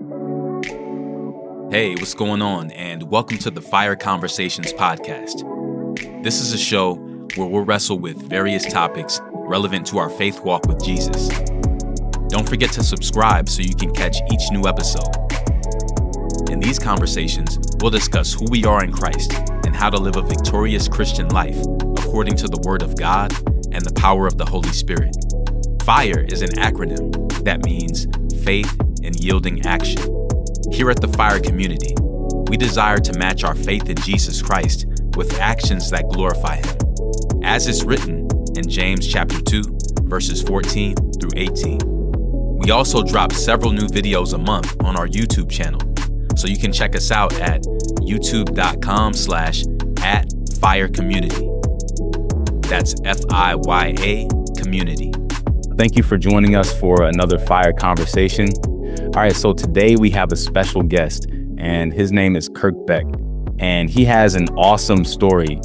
Hey, what's going on? And welcome to the Fire Conversations podcast. This is a show where we'll wrestle with various topics relevant to our faith walk with Jesus. Don't forget to subscribe so you can catch each new episode. In these conversations, we'll discuss who we are in Christ and how to live a victorious Christian life according to the Word of God and the power of the Holy Spirit. FIRE is an acronym that means faith and yielding action. Here at the Fire community, we desire to match our faith in Jesus Christ with actions that glorify Him, as is written in James chapter 2, verses 14 through 18. We also drop several new videos a month on our YouTube channel, so you can check us out at youtube.com/@firecommunity. That's FIYA community. Thank you for joining us for another Fire Conversation. All right, so today we have a special guest, and his name is Kirk Beck, and he has an awesome story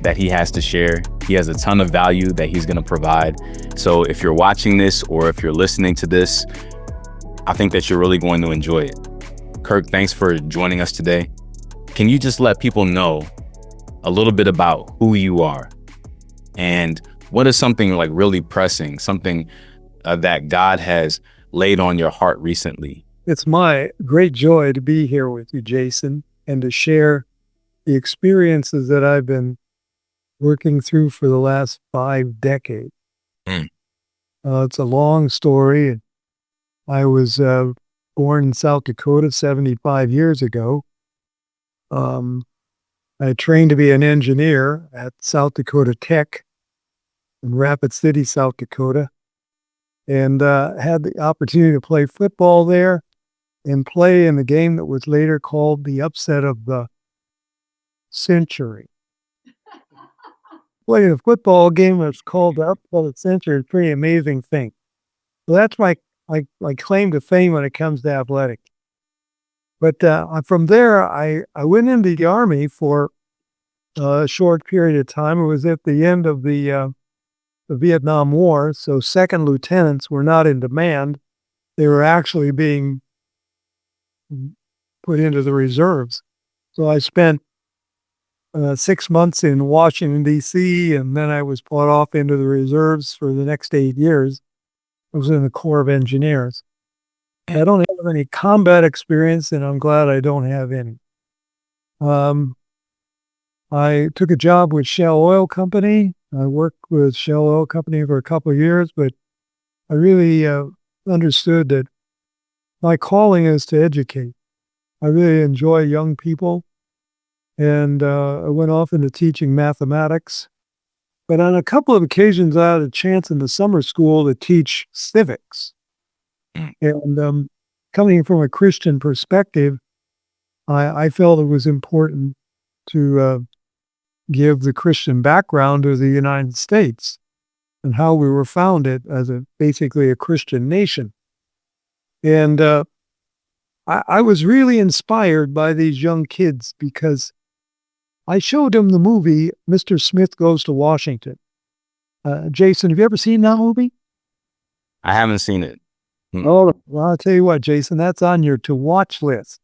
that he has to share. He has a ton of value that he's going to provide. So if you're watching this or if you're listening to this, I think that you're really going to enjoy it. Kirk, thanks for joining us today. Can you just let people know a little bit about who you are and what is something like really pressing, something that God has laid on your heart recently? It's my great joy to be here with you, Jason, and to share the experiences that I've been working through for the last 5 decades. It's a long story. I was born in South Dakota 75 years ago. I trained to be an engineer at South Dakota Tech in Rapid City, South Dakota, and had the opportunity to play football there and play in the game that was later called the upset of the century. Playing a football game that's called the upset of the century is a pretty amazing thing. So that's my claim to fame when it comes to athletics. But from there, I went into the Army for a short period of time. It was at the end of the Vietnam War, so second lieutenants were not in demand. They were actually being put into the reserves. So I spent 6 months in Washington, D.C., and then I was brought off into the reserves for the next 8 years. I was in the Corps of Engineers. I don't have any combat experience, and I'm glad I don't have any. I took a job with Shell Oil Company. I worked with Shell Oil Company for a couple of years, but I really understood that my calling is to educate. I really enjoy young people, and I went off into teaching mathematics. But on a couple of occasions, I had a chance in the summer school to teach civics. And coming from a Christian perspective, I felt it was important to give the Christian background of the United States and how we were founded as basically a Christian nation. And I was really inspired by these young kids because I showed them the movie, Mr. Smith Goes to Washington. Jason, have you ever seen that movie? I haven't seen it. Oh, well, I'll tell you what, Jason, that's on your to-watch list.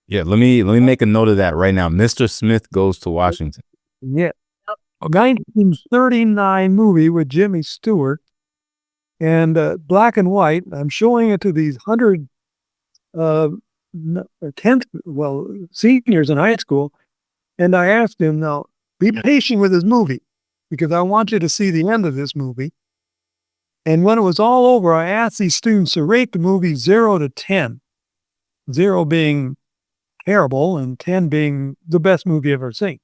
Yeah, let me make a note of that right now. Mr. Smith Goes to Washington. Yeah. A 1939 movie with Jimmy Stewart and black and white. I'm showing it to these 100 seniors in high school. And I asked him, now, be patient with this movie because I want you to see the end of this movie. And when it was all over, I asked these students to rate the movie 0 to 10. 0 being terrible and 10 being the best movie I've ever seen.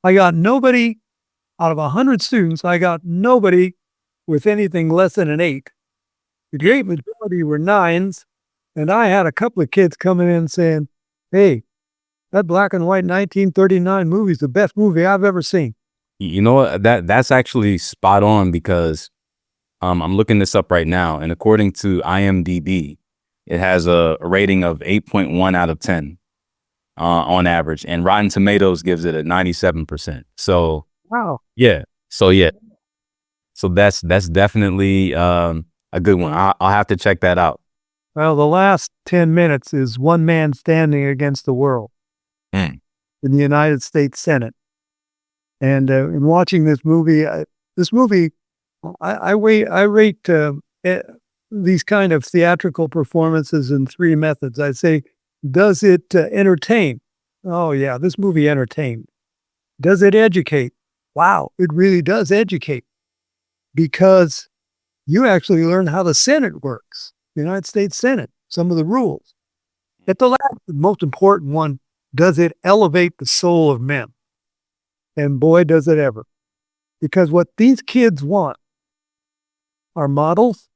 I got nobody, out of 100 students, I got nobody with anything less than an 8. The great majority were 9s, and I had a couple of kids coming in saying, hey, that black and white 1939 movie is the best movie I've ever seen. You know what? That's actually spot on because I'm looking this up right now, and according to IMDb, it has a rating of 8.1 out of 10 on average, and Rotten Tomatoes gives it a 97%. So wow, yeah, so that's definitely a good one. I'll have to check that out. Well, the last 10 minutes is one man standing against the world Mm. in the United States Senate. And in watching this movie, I rate these kind of theatrical performances in three methods. I say, does it entertain? Oh, yeah, this movie entertained. Does it educate? Wow, it really does educate, because you actually learn how the Senate works, the United States Senate, some of the rules. At the last, the most important one, does it elevate the soul of men? And boy, does it ever. Because what these kids want are models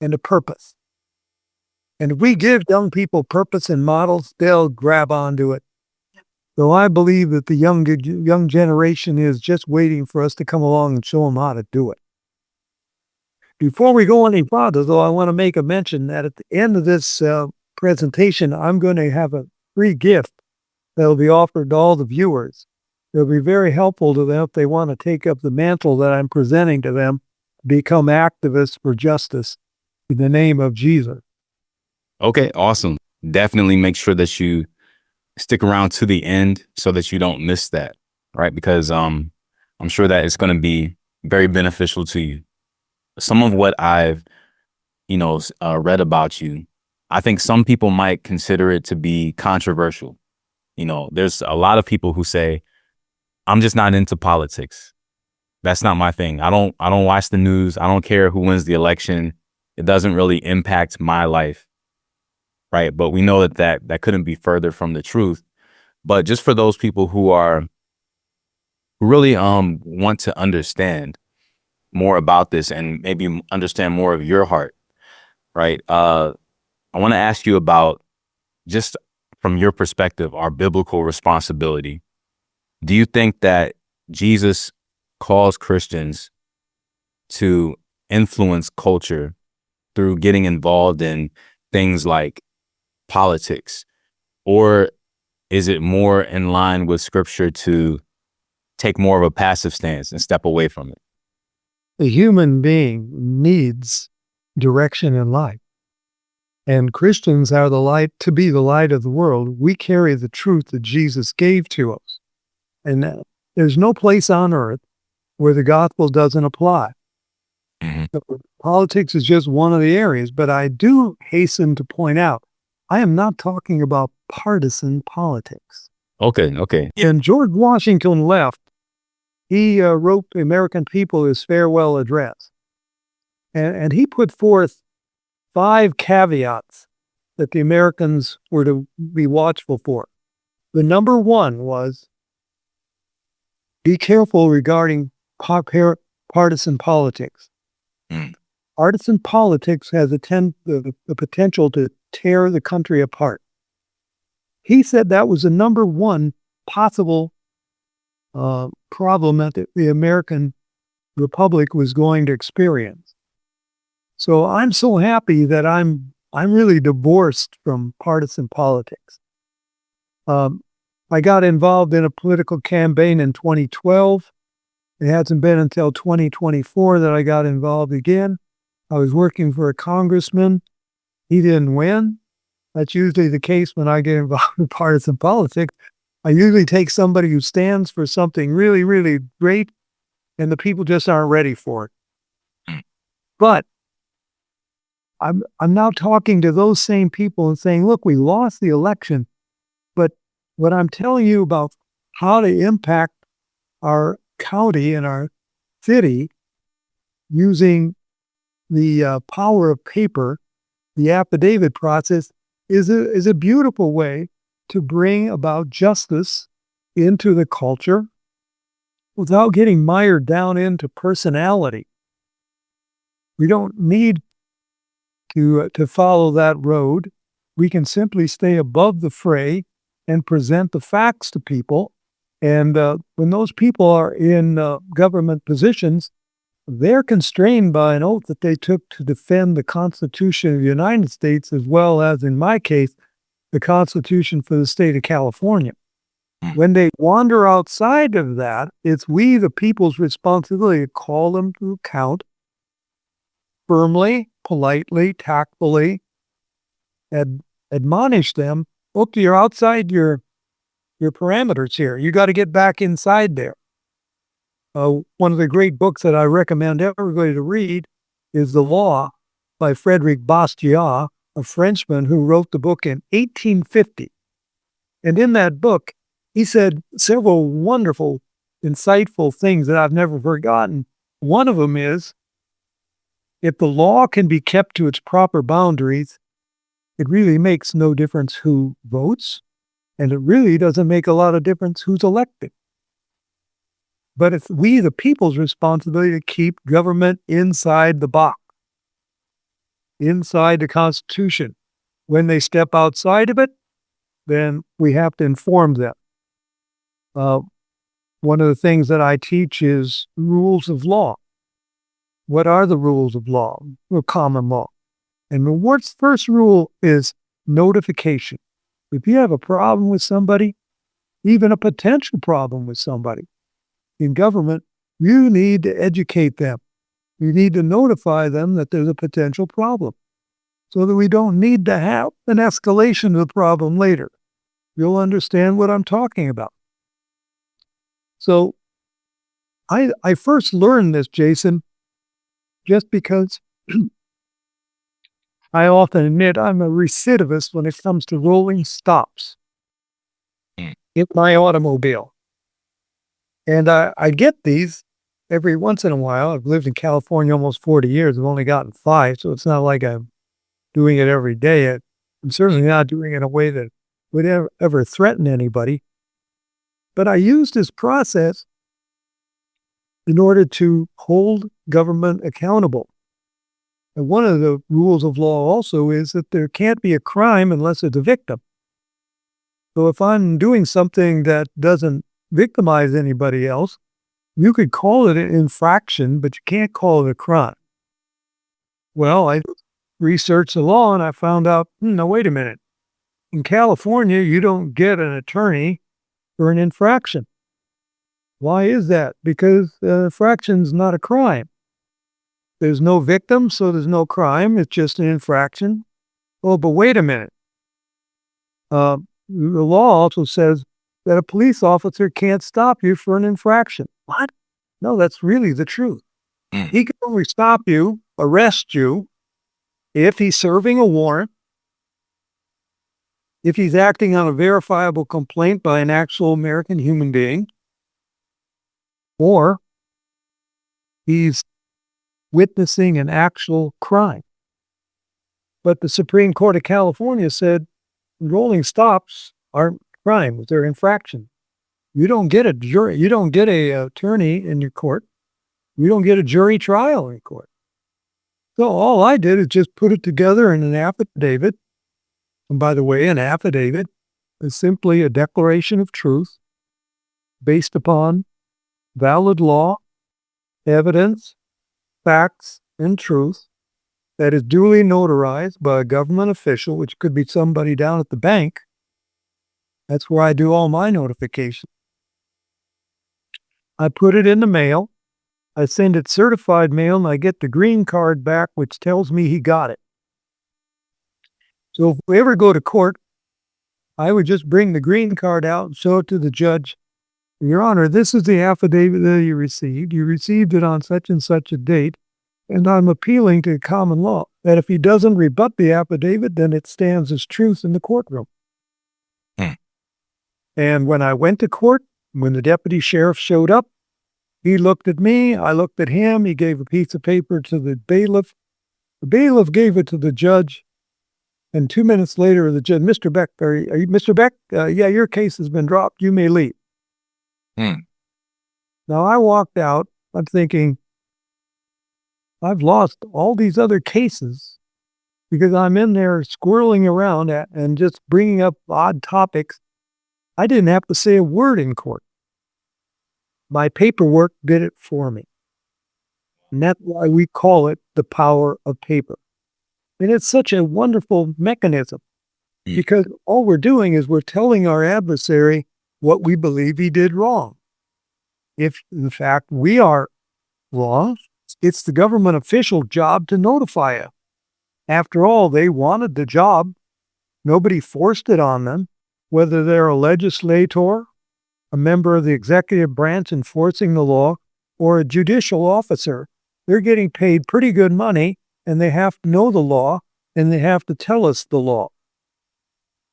and a purpose. And if we give young people purpose and models, they'll grab onto it. So I believe that the young generation is just waiting for us to come along and show them how to do it. Before we go any farther, though, I want to make a mention that at the end of this presentation, I'm going to have a free gift that will be offered to all the viewers. It'll be very helpful to them if they want to take up the mantle that I'm presenting to them, become activists for justice in the name of Jesus. Okay, awesome. Definitely make sure that you stick around to the end so that you don't miss that, right? Because I'm sure that it's going to be very beneficial to you. Some of what I've, read about you, I think some people might consider it to be controversial. There's a lot of people who say, I'm just not into politics. That's not my thing. I don't watch the news. I don't care who wins the election. It doesn't really impact my life. Right. But we know that couldn't be further from the truth. But just for those people who really want to understand more about this and maybe understand more of your heart. Right. I want to ask you about, just from your perspective, our biblical responsibility. Do you think that Jesus calls Christians to influence culture through getting involved in things like politics, or is it more in line with Scripture to take more of a passive stance and step away from it? A human being needs direction in life. And Christians are the light, to be the light of the world. We carry the truth that Jesus gave to us. And there's no place on earth where the gospel doesn't apply. Mm-hmm. Politics is just one of the areas, but I do hasten to point out, I am not talking about partisan politics. Okay. When George Washington left, he wrote the American people his farewell address. And he put forth 5 caveats that the Americans were to be watchful for. The number one was, be careful regarding partisan politics. Mm. Partisan politics has the potential to tear the country apart. He said that was the number one possible problem that the American Republic was going to experience. So I'm so happy that I'm really divorced from partisan politics. I got involved in a political campaign in 2012. It hasn't been until 2024 that I got involved again. I was working for a congressman. He didn't win. That's usually the case when I get involved in partisan politics. I usually take somebody who stands for something really, really great, and the people just aren't ready for it. But I'm now talking to those same people and saying, look, we lost the election, but what I'm telling you about how to impact our county and our city using the power of paper, the affidavit process, is a beautiful way to bring about justice into the culture without getting mired down into personality. We don't need to follow that road. We can simply stay above the fray and present the facts to people. And when those people are in government positions, they're constrained by an oath that they took to defend the Constitution of the United States, as well as, in my case, the Constitution for the state of California. When they wander outside of that, it's we, the people's responsibility, to call them to account firmly, politely, tactfully, admonish them, look, you're outside your parameters here. You got to get back inside there. One of the great books that I recommend everybody to read is The Law by Frederick Bastiat, a Frenchman who wrote the book in 1850. And in that book, he said several wonderful, insightful things that I've never forgotten. One of them is, if the law can be kept to its proper boundaries, it really makes no difference who votes, and it really doesn't make a lot of difference who's elected. But it's we, the people's responsibility to keep government inside the box, inside the Constitution. When they step outside of it, then we have to inform them. One of the things that I teach is rules of law. What are the rules of law, or common law? And the first rule is notification. If you have a problem with somebody, even a potential problem with somebody in government, you need to educate them. You need to notify them that there's a potential problem so that we don't need to have an escalation of the problem later. You'll understand what I'm talking about. So I first learned this, Jason, just because I often admit I'm a recidivist when it comes to rolling stops in my automobile. And I get these every once in a while. I've lived in California almost 40 years. I've only gotten 5, so it's not like I'm doing it every day. I'm certainly not doing it in a way that would ever threaten anybody. But I use this process in order to hold government accountable. And one of the rules of law also is that there can't be a crime unless it's a victim. So if I'm doing something that doesn't victimize anybody else, you could call it an infraction, but you can't call it a crime. Well, I researched the law and I found out, no, wait a minute. In California, you don't get an attorney for an infraction. Why is that? Because infraction's not a crime. There's no victim, so there's no crime. It's just an infraction. Oh, but wait a minute. The law also says that a police officer can't stop you for an infraction. What? No, that's really the truth. He can only stop you, arrest you, if he's serving a warrant, if he's acting on a verifiable complaint by an actual American human being, or he's witnessing an actual crime. But the Supreme Court of California said rolling stops aren't crimes, they're infractions. You don't get a jury, you don't get a attorney in your court. You don't get a jury trial in court. So all I did is just put it together in an affidavit. And by the way, an affidavit is simply a declaration of truth based upon valid law, evidence, facts, and truth that is duly notarized by a government official, which could be somebody down at the bank. That's where I do all my notifications. I put it in the mail. I send it certified mail, and I get the green card back, which tells me he got it. So if we ever go to court, I would just bring the green card out and show it to the judge. Your Honor, this is the affidavit that you received. You received it on such and such a date, and I'm appealing to common law that if he doesn't rebut the affidavit, then it stands as truth in the courtroom. And when I went to court, when the deputy sheriff showed up, he looked at me, I looked at him, he gave a piece of paper to the bailiff. The bailiff gave it to the judge, and 2 minutes later, the judge, Mr. Beck, are you Mr. Beck? Yeah, your case has been dropped. You may leave. Now, I walked out, I'm thinking, I've lost all these other cases because I'm in there squirreling around and just bringing up odd topics. I didn't have to say a word in court. My paperwork did it for me. And that's why we call it the power of paper. And it's such a wonderful mechanism because all we're doing is we're telling our adversary what we believe he did wrong. If, in fact, we are wrong, it's the government official job to notify us. After all, they wanted the job. Nobody forced it on them, whether they're a legislator, a member of the executive branch enforcing the law, or a judicial officer. They're getting paid pretty good money, and they have to know the law, and they have to tell us the law.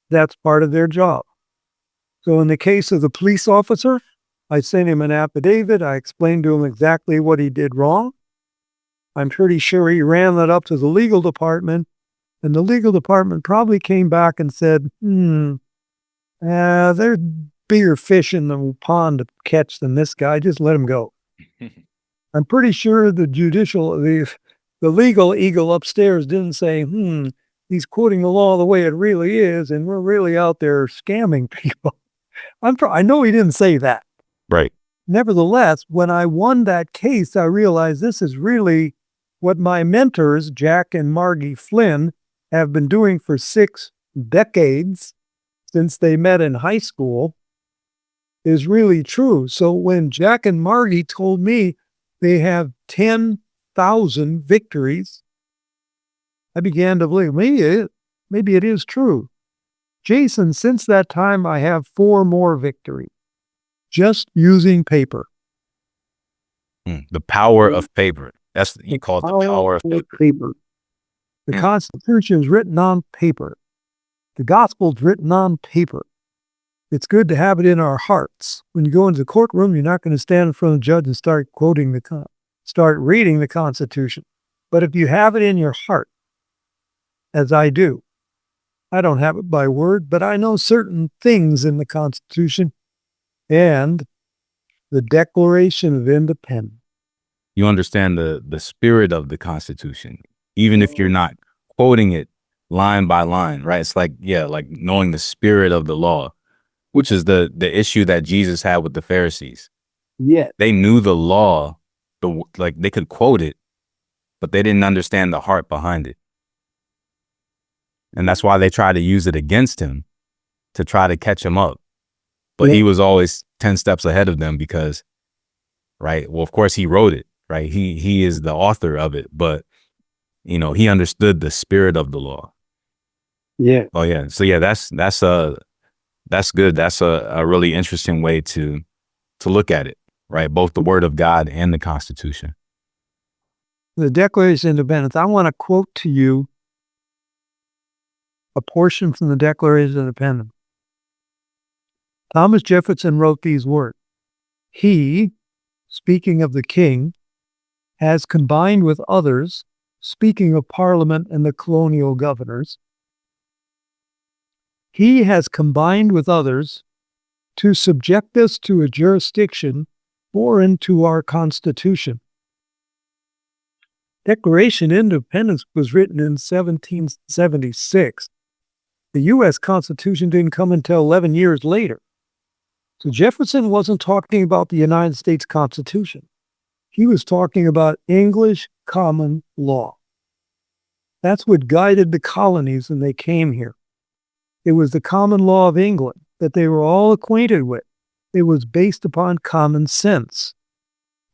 That's part of their job. So in the case of the police officer, I sent him an affidavit. I explained to him exactly what he did wrong. I'm pretty sure he ran that up to the legal department, and the legal department probably came back and said, there's bigger fish in the pond to catch than this guy. Just let him go. I'm pretty sure the legal eagle upstairs didn't say, he's quoting the law the way it really is, and we're really out there scamming people. I know he didn't say that. Right. Nevertheless, when I won that case, I realized this is really what my mentors, Jack and Margy Flynn, have been doing for 6 decades since they met in high school, is really true. So when Jack and Margy told me they have 10,000 victories, I began to believe maybe it is true. Jason, since that time, I have 4 more victories, just using paper. The power of paper. That's you call it the power of paper. The Constitution is written on paper. The gospel is written on paper. It's good to have it in our hearts. When you go into the courtroom, you're not going to stand in front of the judge and start reading the Constitution. But if you have it in your heart, as I do, I don't have it by word, but I know certain things in the Constitution and the Declaration of Independence. You understand the spirit of the Constitution, even if you're not quoting it line by line, right? It's like knowing the spirit of the law, which is the issue that Jesus had with the Pharisees. Yeah. They knew the law, they could quote it, but they didn't understand the heart behind it. And that's why they tried to use it against him to try to catch him up. But he was always 10 steps ahead of them because, right? Well, of course he wrote it, right? He is the author of it, but he understood the spirit of the law. Yeah. Oh yeah. So yeah, that's good. That's a really interesting way to look at it, right? Both the word of God and the Constitution. The Declaration of Independence. I want to quote to you a portion from the Declaration of Independence. Thomas Jefferson wrote these words. He, speaking of the king, has combined with others, speaking of Parliament and the colonial governors, he has combined with others to subject us to a jurisdiction foreign to our Constitution. Declaration of Independence was written in 1776. The U.S. Constitution didn't come until 11 years later. So Jefferson wasn't talking about the United States Constitution. He was talking about English common law. That's what guided the colonies when they came here. It was the common law of England that they were all acquainted with. It was based upon common sense.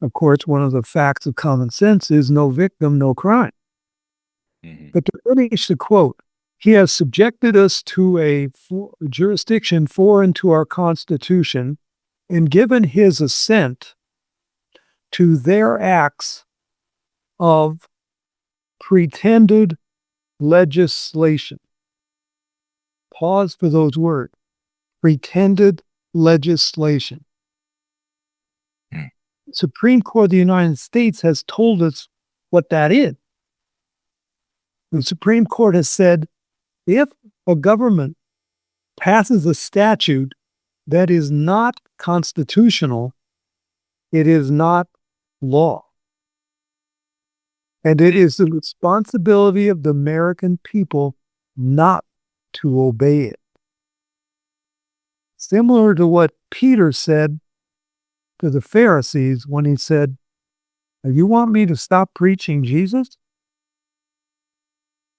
Of course, one of the facts of common sense is no victim, no crime. Mm-hmm. But to finish the quote, he has subjected us to a jurisdiction foreign to our Constitution and given his assent to their acts of pretended legislation. Pause for those words. Pretended legislation. The Supreme Court of the United States has told us what that is. The Supreme Court has said, if a government passes a statute that is not constitutional, it is not law. And it is the responsibility of the American people not to obey it. Similar to what Peter said to the Pharisees when he said, you want me to stop preaching Jesus?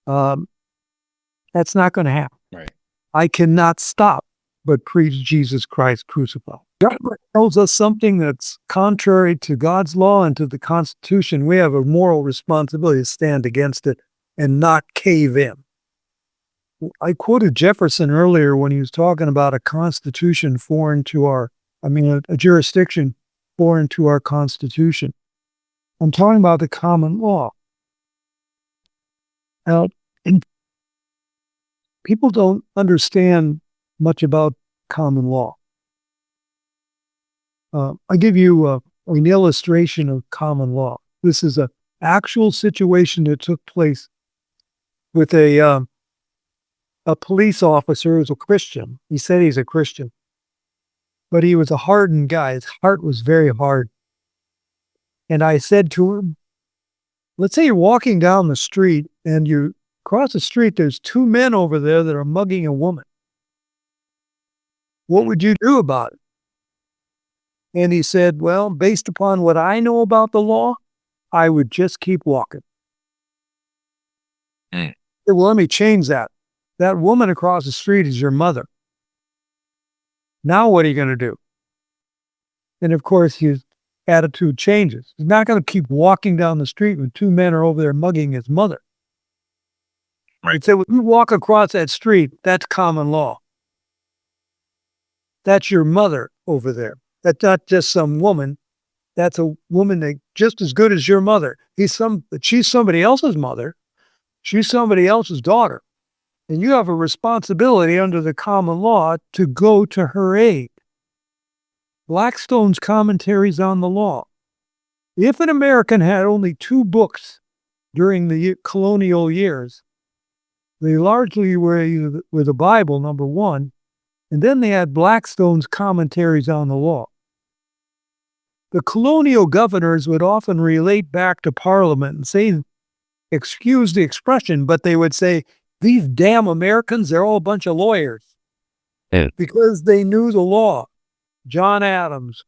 That's not going to happen. Right. I cannot stop but preach Jesus Christ crucified. Government tells us something that's contrary to God's law and to the Constitution. We have a moral responsibility to stand against it and not cave in. I quoted Jefferson earlier when he was talking about a constitution foreign to a jurisdiction foreign to our Constitution. I'm talking about the common law. Now, people don't understand much about common law. I'll give you an illustration of common law. This is an actual situation that took place with a police officer who's a Christian. He said he's a Christian, but he was a hardened guy. His heart was very hard. And I said to him, let's say you're walking down the street and you cross the street, there's two men over there that are mugging a woman. What would you do about it? And he said, well, based upon what I know about the law, I would just keep walking. I said, well, let me change that. That woman across the street is your mother. Now what are you going to do? And of course, his attitude changes. He's not going to keep walking down the street when two men are over there mugging his mother. Right. He'd say, when you walk across that street, that's common law. That's your mother over there. That's not just some woman. That's a woman that just as good as your mother. She's somebody else's mother. She's somebody else's daughter. And you have a responsibility under the common law to go to her aid. Blackstone's commentaries on the law. If an American had only two books during the colonial years, they largely were the Bible, number one, and then they had Blackstone's commentaries on the law. The colonial governors would often relate back to Parliament and say, excuse the expression, but they would say, these damn Americans, they're all a bunch of lawyers. Yeah. Because they knew the law. John Adams,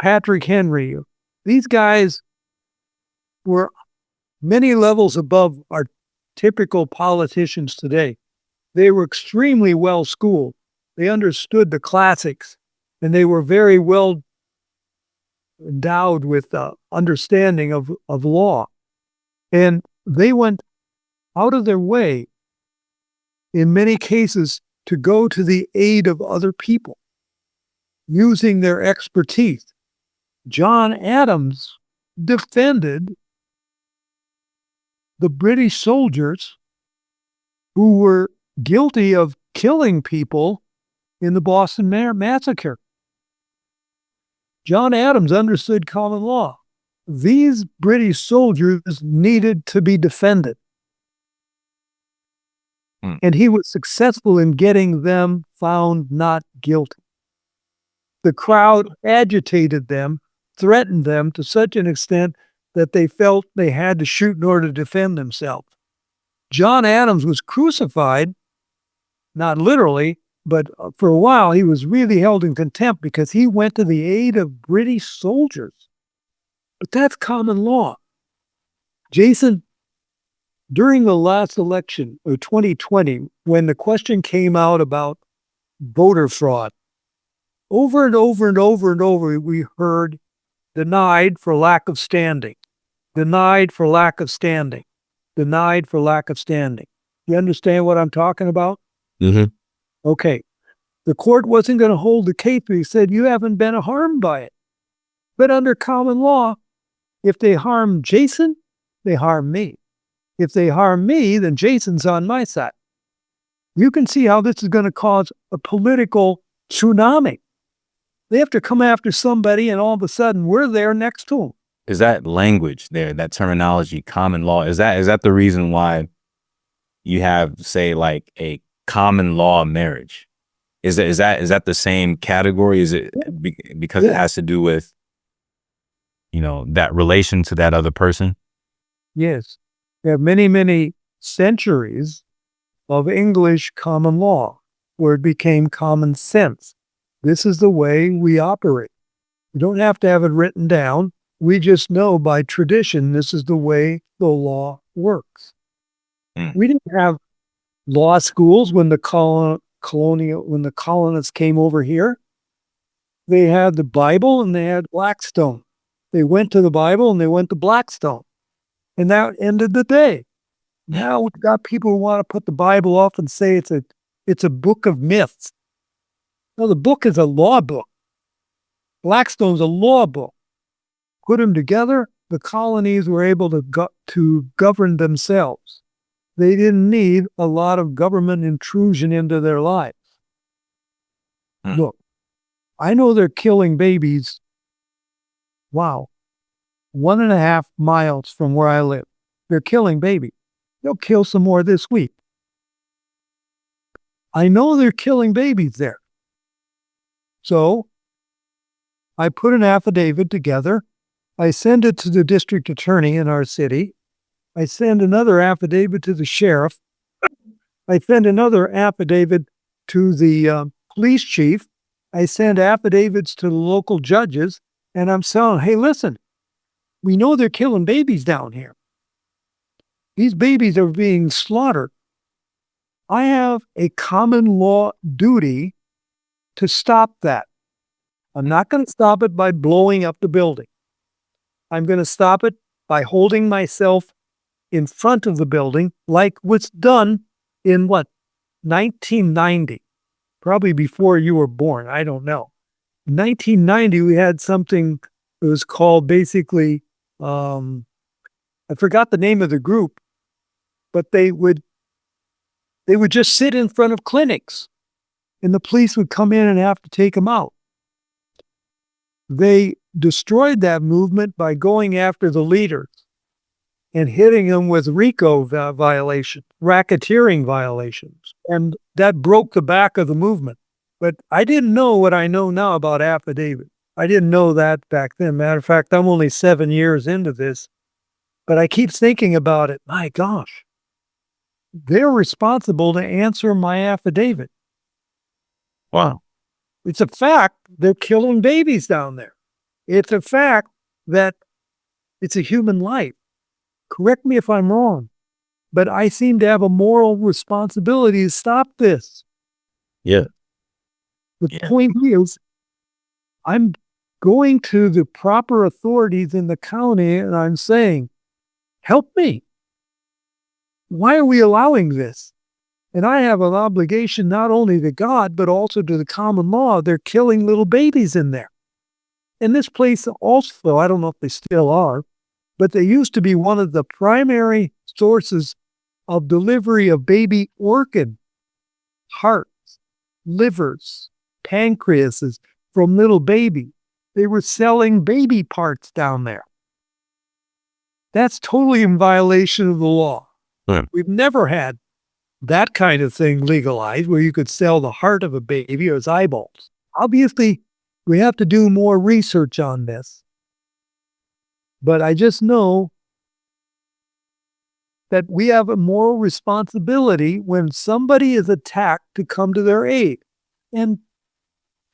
Patrick Henry, these guys were many levels above our typical politicians today. They were extremely well schooled. They understood the classics, and they were very well endowed with understanding of law. And they went out of their way, in many cases, to go to the aid of other people, using their expertise. John Adams defended the British soldiers who were guilty of killing people in the Boston Massacre. John Adams understood common law. These British soldiers needed to be defended. And he was successful in getting them found not guilty. The crowd agitated them, threatened them to such an extent that they felt they had to shoot in order to defend themselves. John Adams was crucified, not literally, but for a while he was really held in contempt because he went to the aid of British soldiers. But that's common law. Jason, during the last election of 2020, when the question came out about voter fraud, over and over and over and over, we heard denied for lack of standing, denied for lack of standing, denied for lack of standing. You understand what I'm talking about? Mm-hmm. Okay. The court wasn't going to hold the case, but he said, you haven't been harmed by it. But under common law, if they harm Jason, they harm me. If they harm me, then Jason's on my side. You can see how this is going to cause a political tsunami. They have to come after somebody, and all of a sudden, we're there next to them. Is that language there, that terminology, common law, is that the reason why you have, say, like a common law marriage? Is that the same category? Is it because it has to do with, that relation to that other person? Yes. We have many, many centuries of English common law where it became common sense. This is the way we operate. We don't have to have it written down. We just know by tradition this is the way the law works. We didn't have law schools when the colonists came over here. They had the Bible and they had Blackstone. They went to the Bible and they went to Blackstone. And that ended the day. Now we've got people who want to put the Bible off and say it's a book of myths. No, the book is a law book. Blackstone's a law book. Put them together, the colonies were able to govern themselves. They didn't need a lot of government intrusion into their lives. Look, I know they're killing babies. Wow. 1.5 miles from where I live. They're killing babies. They'll kill some more this week. I know they're killing babies there. So I put an affidavit together. I send it to the district attorney in our city. I send another affidavit to the sheriff. I send another affidavit to the police chief. I send affidavits to the local judges. And I'm saying, hey, listen, we know they're killing babies down here. These babies are being slaughtered. I have a common law duty to stop that. I'm not going to stop it by blowing up the building. I'm going to stop it by holding myself in front of the building like was done in 1990? Probably before you were born. I don't know. In 1990, we had something that was called basically, I forgot the name of the group, but they would just sit in front of clinics and the police would come in and have to take them out. They destroyed that movement by going after the leaders and hitting them with RICO violations, racketeering violations. And that broke the back of the movement. But I didn't know what I know now about affidavit. I didn't know that back then. Matter of fact, I'm only 7 years into this, but I keep thinking about it. My gosh, they're responsible to answer my affidavit. Wow. It's a fact they're killing babies down there. It's a fact that it's a human life. Correct me if I'm wrong, but I seem to have a moral responsibility to stop this. Yeah. The point is, I'm going to the proper authorities in the county and I'm saying, help me. Why are we allowing this? And I have an obligation not only to God, but also to the common law. They're killing little babies in there. And this place also, I don't know if they still are, but they used to be one of the primary sources of delivery of baby organ, hearts, livers, pancreases from little babies. They were selling baby parts down there. That's totally in violation of the law. Yeah. We've never had that kind of thing legalized where you could sell the heart of a baby or its eyeballs. Obviously, we have to do more research on this. But I just know that we have a moral responsibility when somebody is attacked to come to their aid. And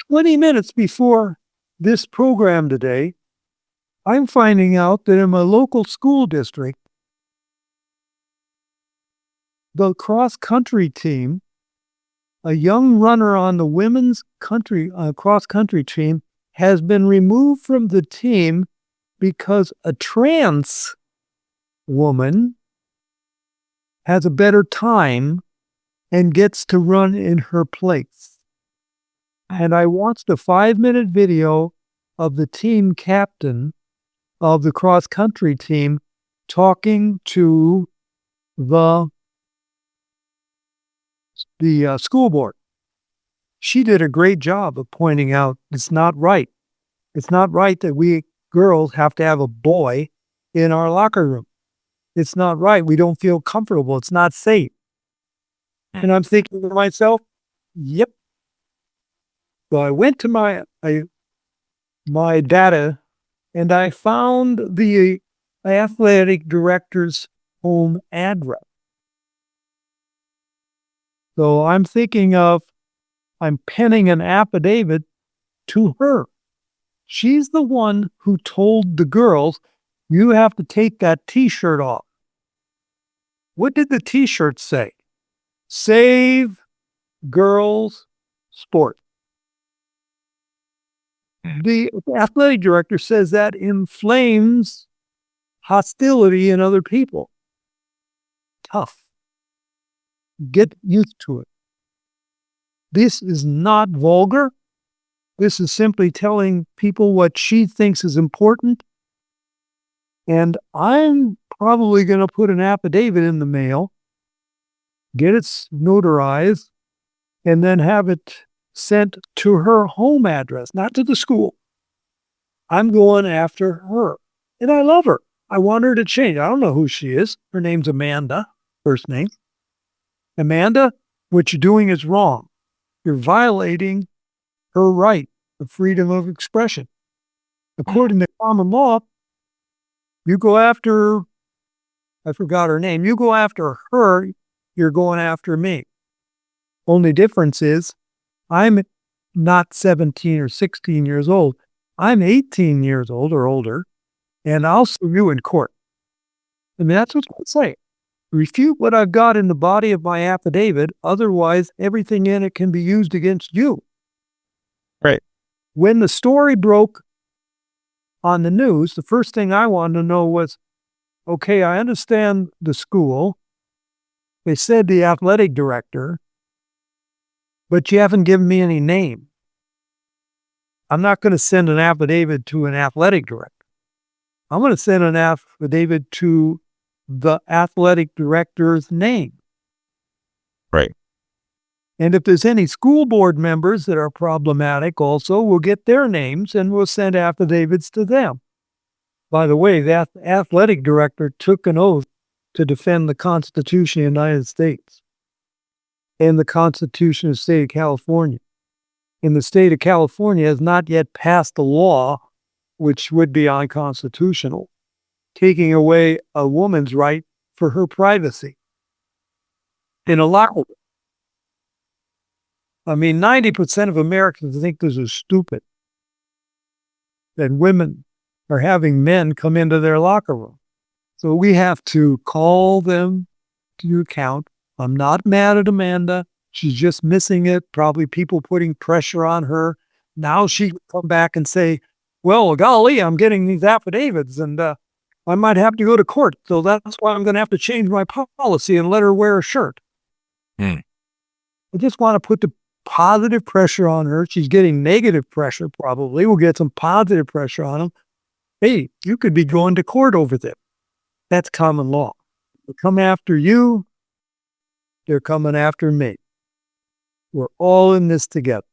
20 minutes before this program today, I'm finding out that in my local school district, the cross-country team, a young runner on the women's cross-country team, has been removed from the team because a trans woman has a better time and gets to run in her place. And I watched a 5-minute video of the team captain of the cross-country team talking to the school board. She did a great job of pointing out it's not right. It's not right that we girls have to have a boy in our locker room. It's not right. We don't feel comfortable. It's not safe. And I'm thinking to myself, yep. So I went to my data and I found the athletic director's home address. So I'm thinking of, I'm penning an affidavit to her. She's the one who told the girls, you have to take that t-shirt off. What did the t-shirt say? Save girls sport. The athletic director says that inflames hostility in other people. tough. Get used to it. This is not vulgar. This is simply telling people what she thinks is important. And I'm probably going to put an affidavit in the mail, get it notarized, and then have it sent to her home address, not to the school. I'm going after her. And I love her. I want her to change. I don't know who she is. Her name's Amanda, first name. Amanda, what you're doing is wrong. You're violating her right of freedom of expression. According to common law, you go after, I forgot her name, you go after her, you're going after me. Only difference is I'm not 17 or 16 years old. I'm 18 years old or older, and I'll sue you in court. I mean, that's what I'm saying. Refute what I've got in the body of my affidavit, otherwise everything in it can be used against you. Right. When the story broke on the news, the first thing I wanted to know was, okay, I understand the school. They said the athletic director, but you haven't given me any name. I'm not going to send an affidavit to an athletic director. I'm going to send an affidavit to the athletic director's name. Right. And if there's any school board members that are problematic also, we'll get their names and we'll send affidavits to them. By the way, that athletic director took an oath to defend the Constitution of the United States and the Constitution of the State of California. And the state of California has not yet passed a law which would be unconstitutional, taking away a woman's right for her privacy in a locker room. I mean, 90% of Americans think this is stupid, that women are having men come into their locker room. So we have to call them to account. I'm not mad at Amanda. She's just missing it. Probably people putting pressure on her. Now she can come back and say, well, golly, I'm getting these affidavits and I might have to go to court. So that's why I'm going to have to change my policy and let her wear a shirt. I just want to put the positive pressure on her. She's getting negative pressure probably. We'll get some positive pressure on them. Hey, you could be going to court over this. That's common law. They come after you, they're coming after me. We're all in this together.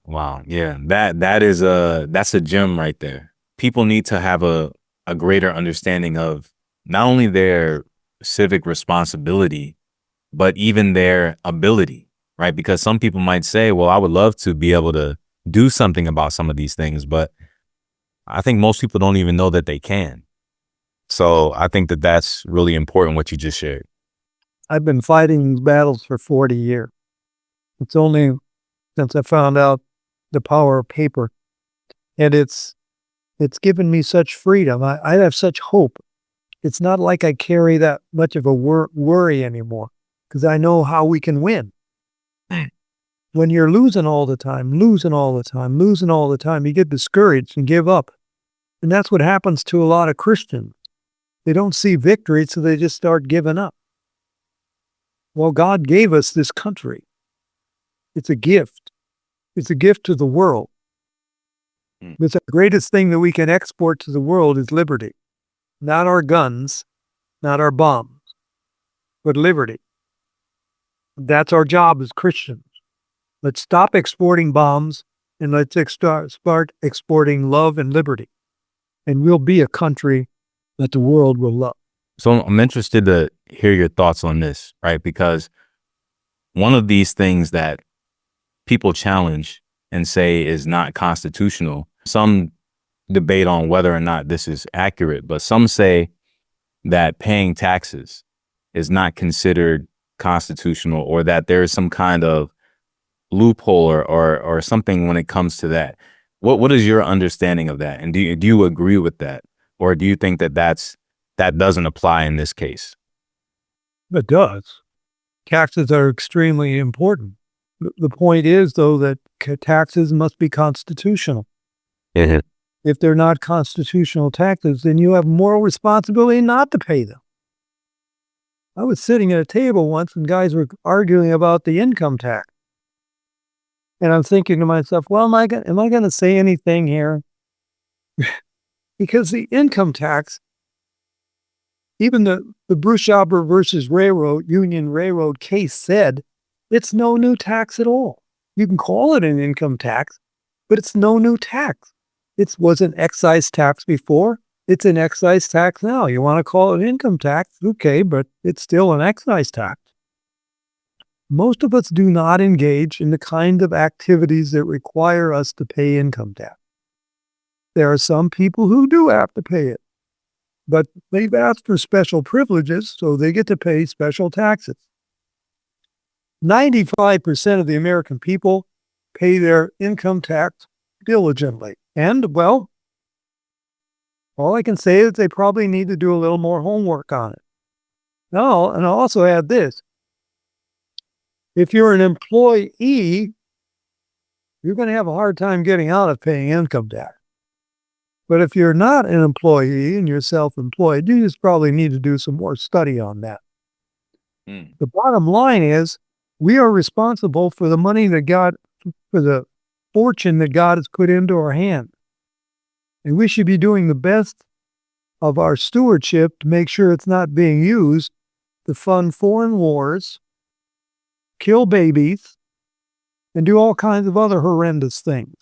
Wow. Yeah. That's a gem right there. People need to have a greater understanding of not only their civic responsibility, but even their ability, right? Because some people might say, well, I would love to be able to do something about some of these things, but I think most people don't even know that they can. So I think that that's really important, what you just shared. I've been fighting these battles for 40 years. It's only since I found out the power of paper. And it's given me such freedom. I have such hope. It's not like I carry that much of a worry anymore because I know how we can win. When you're losing all the time, you get discouraged and give up. And that's what happens to a lot of Christians. They don't see victory, so they just start giving up. Well, God gave us this country. It's a gift. It's a gift to the world. But the greatest thing that we can export to the world is liberty. Not our guns, not our bombs, but liberty. That's our job as Christians. Let's stop exporting bombs and let's start exporting love and liberty. And we'll be a country that the world will love. So I'm interested to hear your thoughts on this, right? Because one of these things that people challenge and say is not constitutional, some debate on whether or not this is accurate, but some say that paying taxes is not considered constitutional, or that there is some kind of loophole or something when it comes to that. What is your understanding of that? And do you agree with that? Or do you think that that doesn't apply in this case? It does. Taxes are extremely important. The point is, though, that taxes must be constitutional. Mm-hmm. If they're not constitutional taxes, then you have moral responsibility not to pay them. I was sitting at a table once and guys were arguing about the income tax. And I'm thinking to myself, well, am I going to say anything here? Because the income tax, even the Bruce Jobber versus Union Railroad case said, it's no new tax at all. You can call it an income tax, but it's no new tax. It was an excise tax before. It's an excise tax now. You want to call it income tax? Okay, but it's still an excise tax. Most of us do not engage in the kind of activities that require us to pay income tax. There are some people who do have to pay it, but they've asked for special privileges, so they get to pay special taxes. 95% of the American people pay their income tax diligently. And, well, all I can say is they probably need to do a little more homework on it. Now, and I'll also add this. If you're an employee, you're going to have a hard time getting out of paying income tax. But if you're not an employee and you're self-employed, you just probably need to do some more study on that. The bottom line is, we are responsible for the money for the fortune that God has put into our hands. And we should be doing the best of our stewardship to make sure it's not being used to fund foreign wars, kill babies, and do all kinds of other horrendous things.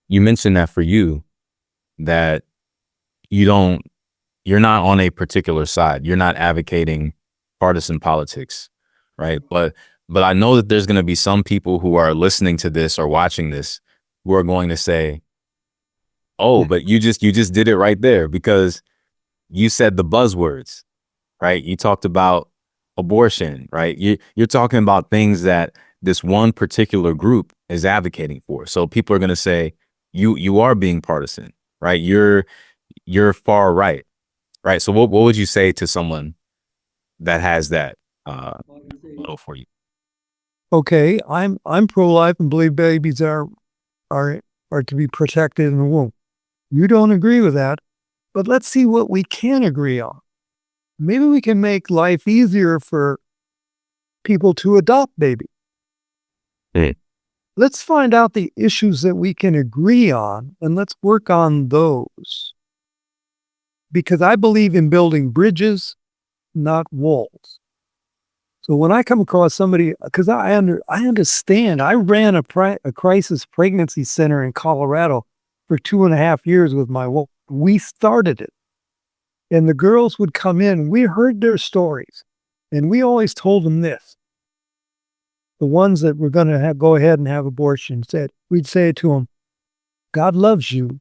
You mentioned that for you, that you're not on a particular side. You're not advocating partisan politics, right? But I know that there's going to be some people who are listening to this or watching this who are going to say, oh, but you just did it right there, because you said the buzzwords, right? You talked about abortion, right? You're talking about things that this one particular group is advocating for. So people are going to say, you are being partisan, right? You're far right, right? So what would you say to someone that has that for you? Okay, I'm pro-life and believe babies are to be protected in the womb. You don't agree with that, but let's see what we can agree on. Maybe we can make life easier for people to adopt babies. Let's find out the issues that we can agree on, and let's work on those. Because I believe in building bridges, not walls. So when I come across somebody, because I understand, I ran a crisis pregnancy center in Colorado for 2.5 years with my wife. We started it. And the girls would come in, we heard their stories, and we always told them this. The ones that were going to go ahead and have abortion, we'd say to them, God loves you.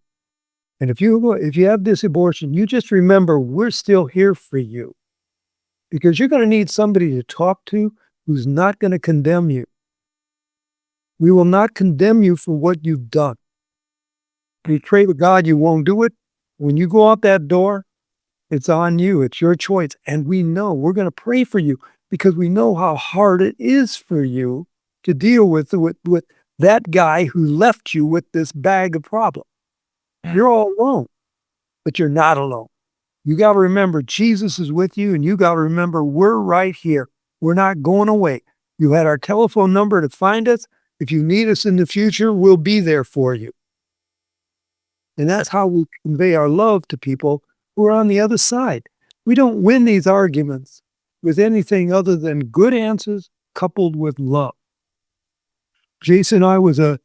And if you have this abortion, you just remember we're still here for you. Because you're going to need somebody to talk to who's not going to condemn you. We will not condemn you for what you've done. You pray with God you won't do it. When you go out that door, it's on you. It's your choice. And we know we're going to pray for you because we know how hard it is for you to deal with that guy who left you with this bag of problems. You're all alone, but you're not alone. You got to remember Jesus is with you, and you got to remember we're right here. We're not going away. You had our telephone number to find us. If you need us in the future, we'll be there for you. And that's how we convey our love to people who are on the other side. We don't win these arguments with anything other than good answers coupled with love. Jason and I was at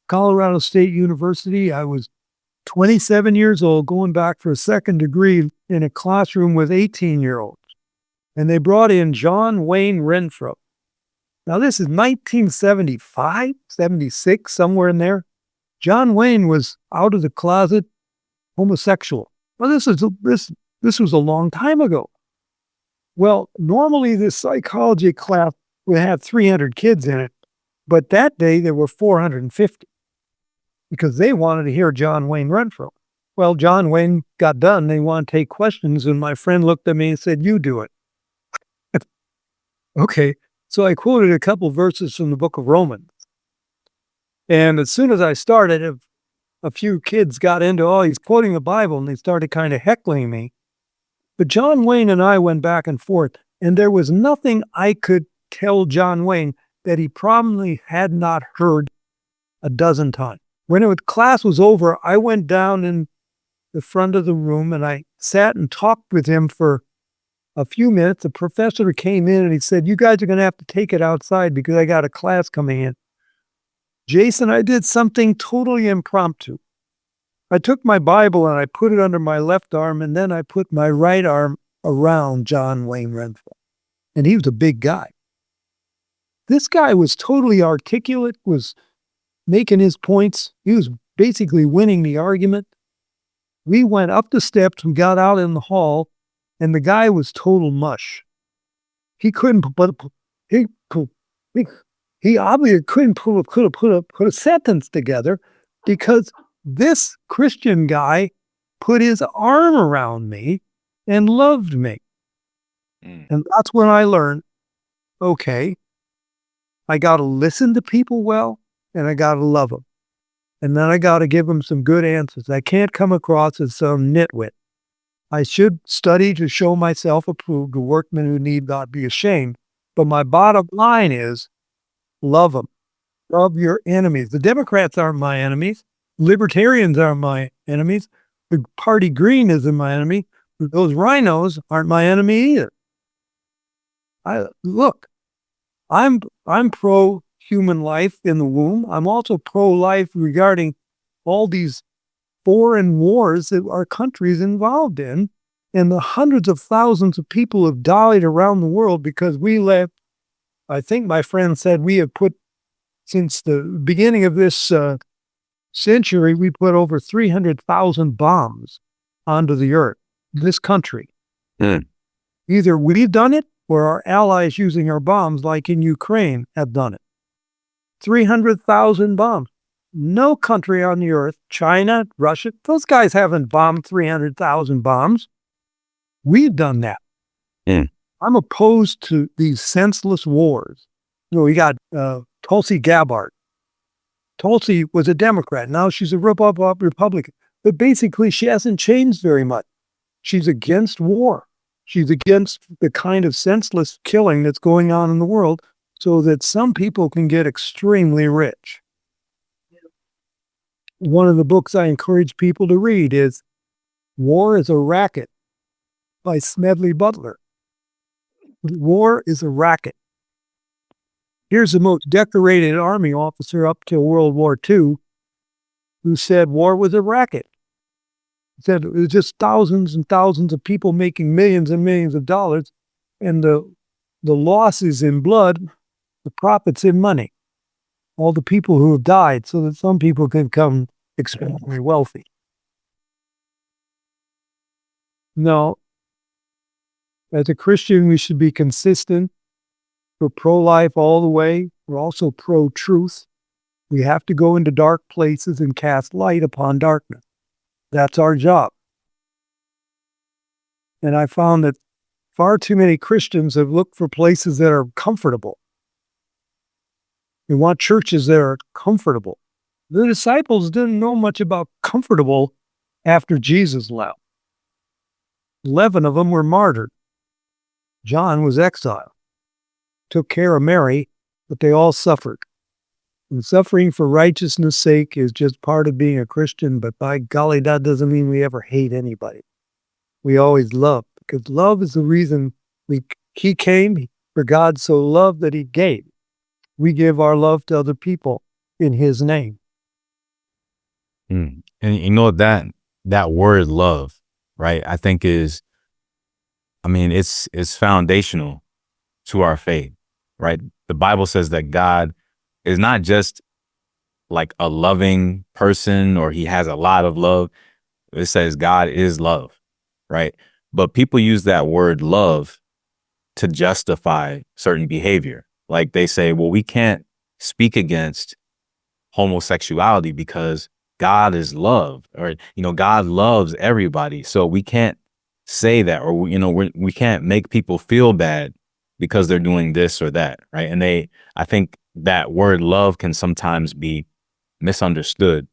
Colorado State University. I was 27 years old, going back for a second degree in a classroom with 18-year-olds. And they brought in John Wayne Renfro. Now, this is 1975, 76, somewhere in there. John Wayne was out of the closet homosexual. Well, this was a long time ago. Well, normally this psychology class would have 300 kids in it, but that day there were 450 because they wanted to hear John Wayne Renfro. Well, John Wayne got done. They wanted to take questions, and my friend looked at me and said, "You do it." Okay, so I quoted a couple verses from the book of Romans. And as soon as I started, a few kids got into, he's quoting the Bible, and they started kind of heckling me. But John Wayne and I went back and forth, and there was nothing I could tell John Wayne that he probably had not heard a dozen times. When class was over, I went down in the front of the room and I sat and talked with him for a few minutes. The professor came in and he said, "You guys are going to have to take it outside because I got a class coming in." Jason, I did something totally impromptu. I took my Bible and I put it under my left arm, and then I put my right arm around John Wayne Renfro. And he was a big guy. This guy was totally articulate, was making his points. He was basically winning the argument. We went up the steps, we got out in the hall, and the guy was total mush. He couldn't he obviously couldn't put a sentence together because this Christian guy put his arm around me and loved me. And that's when I learned, okay, I got to listen to people well, and I got to love them. And then I got to give them some good answers. I can't come across as some nitwit. I should study to show myself approved, a workman who need not be ashamed. But my bottom line is, love them. Love your enemies. The Democrats aren't my enemies. Libertarians aren't my enemies. The Party Green isn't my enemy. Those rhinos aren't my enemy either. I'm pro-human life in the womb. I'm also pro-life regarding all these foreign wars that our country is involved in, and the hundreds of thousands of people have died around the world because we left. I think my friend said we have put, since the beginning of this century, we put over 300,000 bombs onto the earth, this country. Either we've done it or our allies using our bombs, like in Ukraine, have done it. 300,000 bombs. No country on the earth, China, Russia, those guys haven't bombed 300,000 bombs. We've done that. I'm opposed to these senseless wars. We got Tulsi Gabbard. Tulsi was a Democrat. Now she's a Republican. But basically, she hasn't changed very much. She's against war. She's against the kind of senseless killing that's going on in the world so that some people can get extremely rich. One of the books I encourage people to read is War is a Racket by Smedley Butler. War is a racket. Here's the most decorated Army officer up till World War II who said war was a racket. He said it was just thousands and thousands of people making millions and millions of dollars, and the losses in blood, the profits in money. All the people who have died so that some people can become extremely wealthy. No. As a Christian, we should be consistent. We're pro-life all the way. We're also pro-truth. We have to go into dark places and cast light upon darkness. That's our job. And I found that far too many Christians have looked for places that are comfortable. We want churches that are comfortable. The disciples didn't know much about comfortable after Jesus left. 11 of them were martyred. John was exiled. Took care of Mary, but they all suffered. And suffering for righteousness' sake is just part of being a Christian, but by golly, that doesn't mean we ever hate anybody. We always love, because love is the reason he came, for God so loved that he gave. We give our love to other people in his name. And you know that word love, right? I think it's foundational to our faith, right? The Bible says that God is not just like a loving person or he has a lot of love. It says God is love, right? But people use that word love to justify certain behavior. Like they say, well, we can't speak against homosexuality because God is love, or, God loves everybody. So we can't say that, or, we can't make people feel bad because they're doing this or that. Right. And I think that word love can sometimes be misunderstood.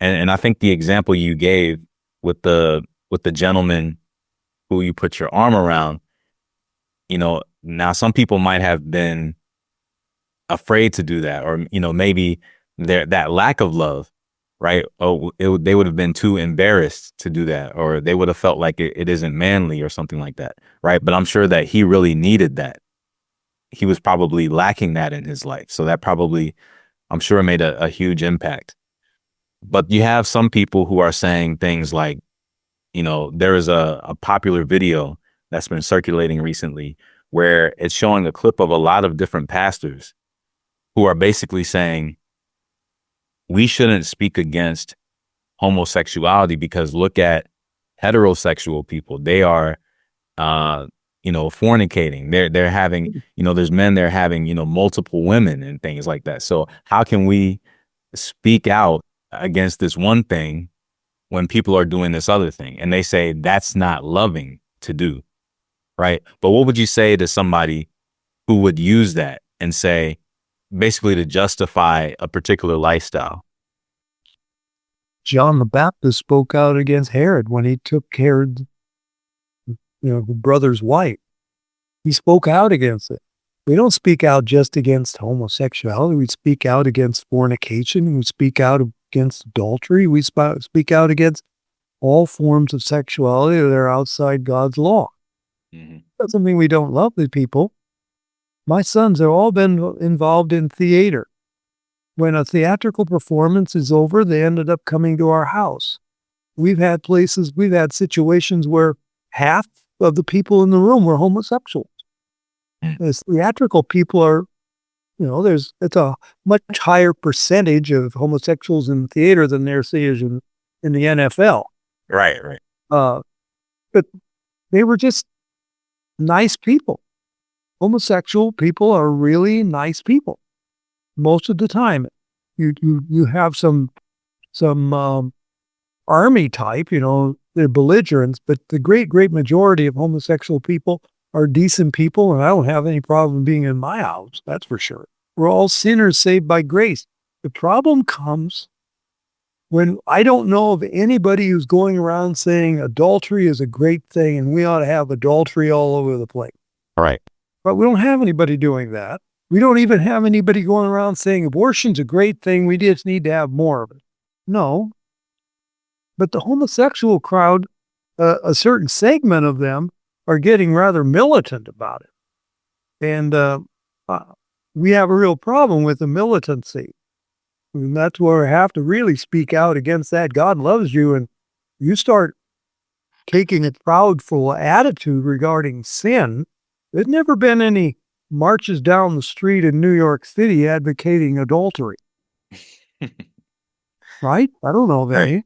And I think the example you gave with the gentleman who you put your arm around, now some people might have been afraid to do that, or, maybe that lack of love, right? They would have been too embarrassed to do that, or they would have felt like it isn't manly or something like that, right? But I'm sure that he really needed that. He was probably lacking that in his life. So that probably, I'm sure, made a huge impact. But you have some people who are saying things like, there is a popular video that's been circulating recently where it's showing a clip of a lot of different pastors who are basically saying, we shouldn't speak against homosexuality because look at heterosexual people. They are, fornicating. They're having, there's men they're having, multiple women and things like that. So how can we speak out against this one thing when people are doing this other thing? And they say that's not loving to do, right? But what would you say to somebody who would use that and say, basically to justify a particular lifestyle? John the Baptist spoke out against Herod when he took Herod's, brother's wife. He spoke out against it. We don't speak out just against homosexuality. We speak out against fornication. We speak out against adultery. We speak out against all forms of sexuality that are outside God's law. Mm-hmm. Doesn't mean we don't love the people. My sons have all been involved in theater. When a theatrical performance is over, they ended up coming to our house. We've had situations where half of the people in the room were homosexuals. As theatrical people are, it's a much higher percentage of homosexuals in theater than there is in the NFL. Right. But they were just nice people. Homosexual people are really nice people. Most of the time, you have some army type, they're belligerents, but the great majority of homosexual people are decent people, and I don't have any problem being in my house, that's for sure. We're all sinners saved by grace. The problem comes when I don't know of anybody who's going around saying adultery is a great thing and we ought to have adultery all over the place. Right. But we don't have anybody doing that. We don't even have anybody going around saying abortion's a great thing, we just need to have more of it. No. But the homosexual crowd, a certain segment of them, are getting rather militant about it. And we have a real problem with the militancy. And that's where we have to really speak out against that. God loves you, and you start taking a proudful attitude regarding sin. There's never been any marches down the street in New York City advocating adultery. Right? I don't know of any.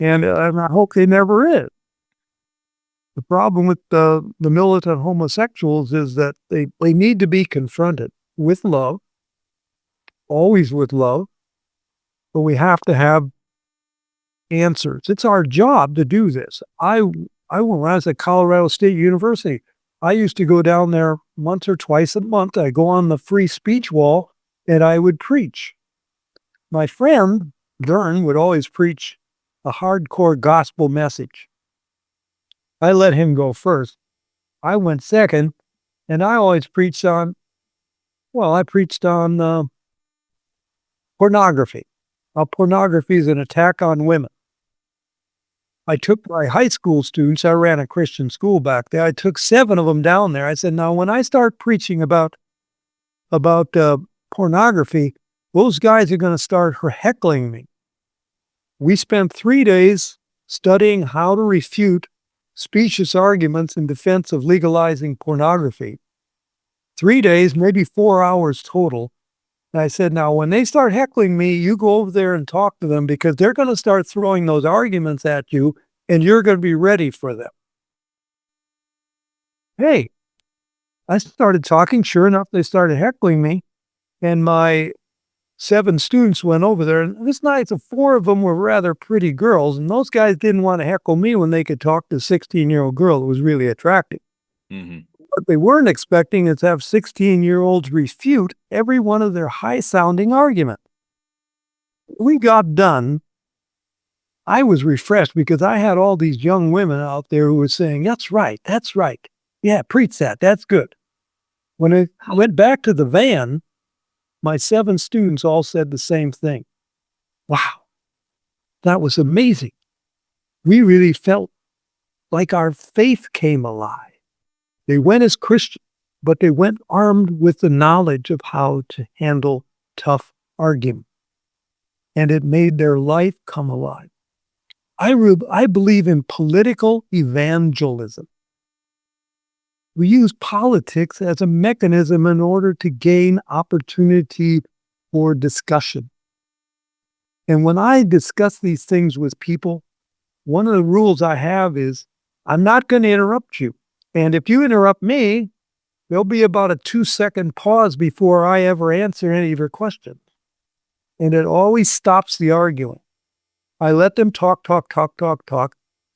And I hope they never is. The problem with the militant homosexuals is that they need to be confronted with love, always with love, but we have to have answers. It's our job to do this. When I was at Colorado State University, I used to go down there once or twice a month. I go on the free speech wall and I would preach. My friend, Vern, would always preach a hardcore gospel message. I let him go first. I went second, and I always preached on pornography. How pornography is an attack on women. I took my high school students, I ran a Christian school back there, I took 7 of them down there. I said, now when I start preaching about pornography, those guys are going to start heckling me. We spent 3 days studying how to refute specious arguments in defense of legalizing pornography. 3 days, maybe 4 hours total. And I said, now when they start heckling me, you go over there and talk to them because they're going to start throwing those arguments at you and you're going to be ready for them. Hey, I started talking. Sure enough, they started heckling me. And my 7 students went over there. And this night, the 4 of them were rather pretty girls. And those guys didn't want to heckle me when they could talk to a 16-year-old girl that was really attractive. Mm-hmm. What they weren't expecting is to have 16-year-olds refute every one of their high-sounding arguments. We got done. I was refreshed because I had all these young women out there who were saying, that's right. That's right. Yeah, preach that. That's good. When I went back to the van, my 7 students all said the same thing. Wow, that was amazing. We really felt like our faith came alive. They went as Christians, but they went armed with the knowledge of how to handle tough argument. And it made their life come alive. I believe in political evangelism. We use politics as a mechanism in order to gain opportunity for discussion. And when I discuss these things with people, one of the rules I have is I'm not going to interrupt you. And if you interrupt me, there'll be about a 2-second pause before I ever answer any of your questions. And it always stops the arguing. I let them talk.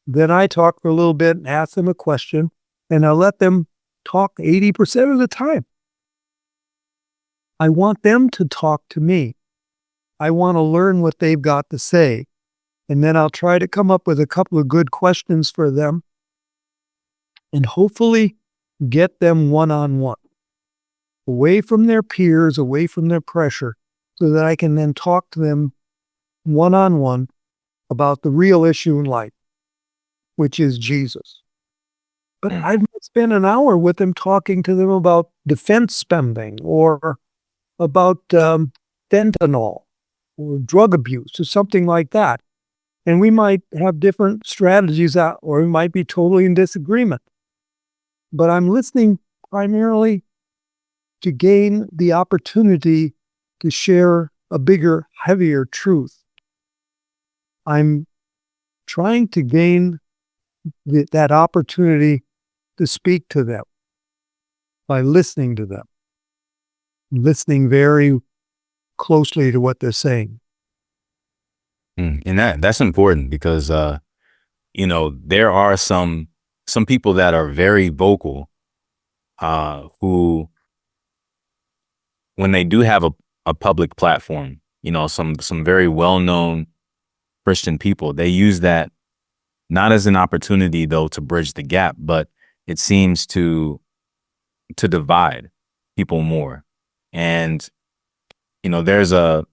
Then I talk for a little bit and ask them a question, and I let them talk 80% of the time. I want them to talk to me. I want to learn what they've got to say. And then I'll try to come up with a couple of good questions for them and hopefully get them one-on-one, away from their peers, away from their pressure, so that I can then talk to them one-on-one about the real issue in life, which is Jesus. But I might spend an hour with them talking to them about defense spending or about fentanyl or drug abuse or something like that. And we might have different strategies out, or we might be totally in disagreement. But I'm listening primarily to gain the opportunity to share a bigger, heavier truth. I'm trying to gain that opportunity to speak to them by listening to them, listening very closely to what they're saying. And that's important because, there are some people that are very vocal, who, when they do have a public platform, some very well-known Christian people, they use that not as an opportunity though to bridge the gap, but it seems to divide people more. And, there's a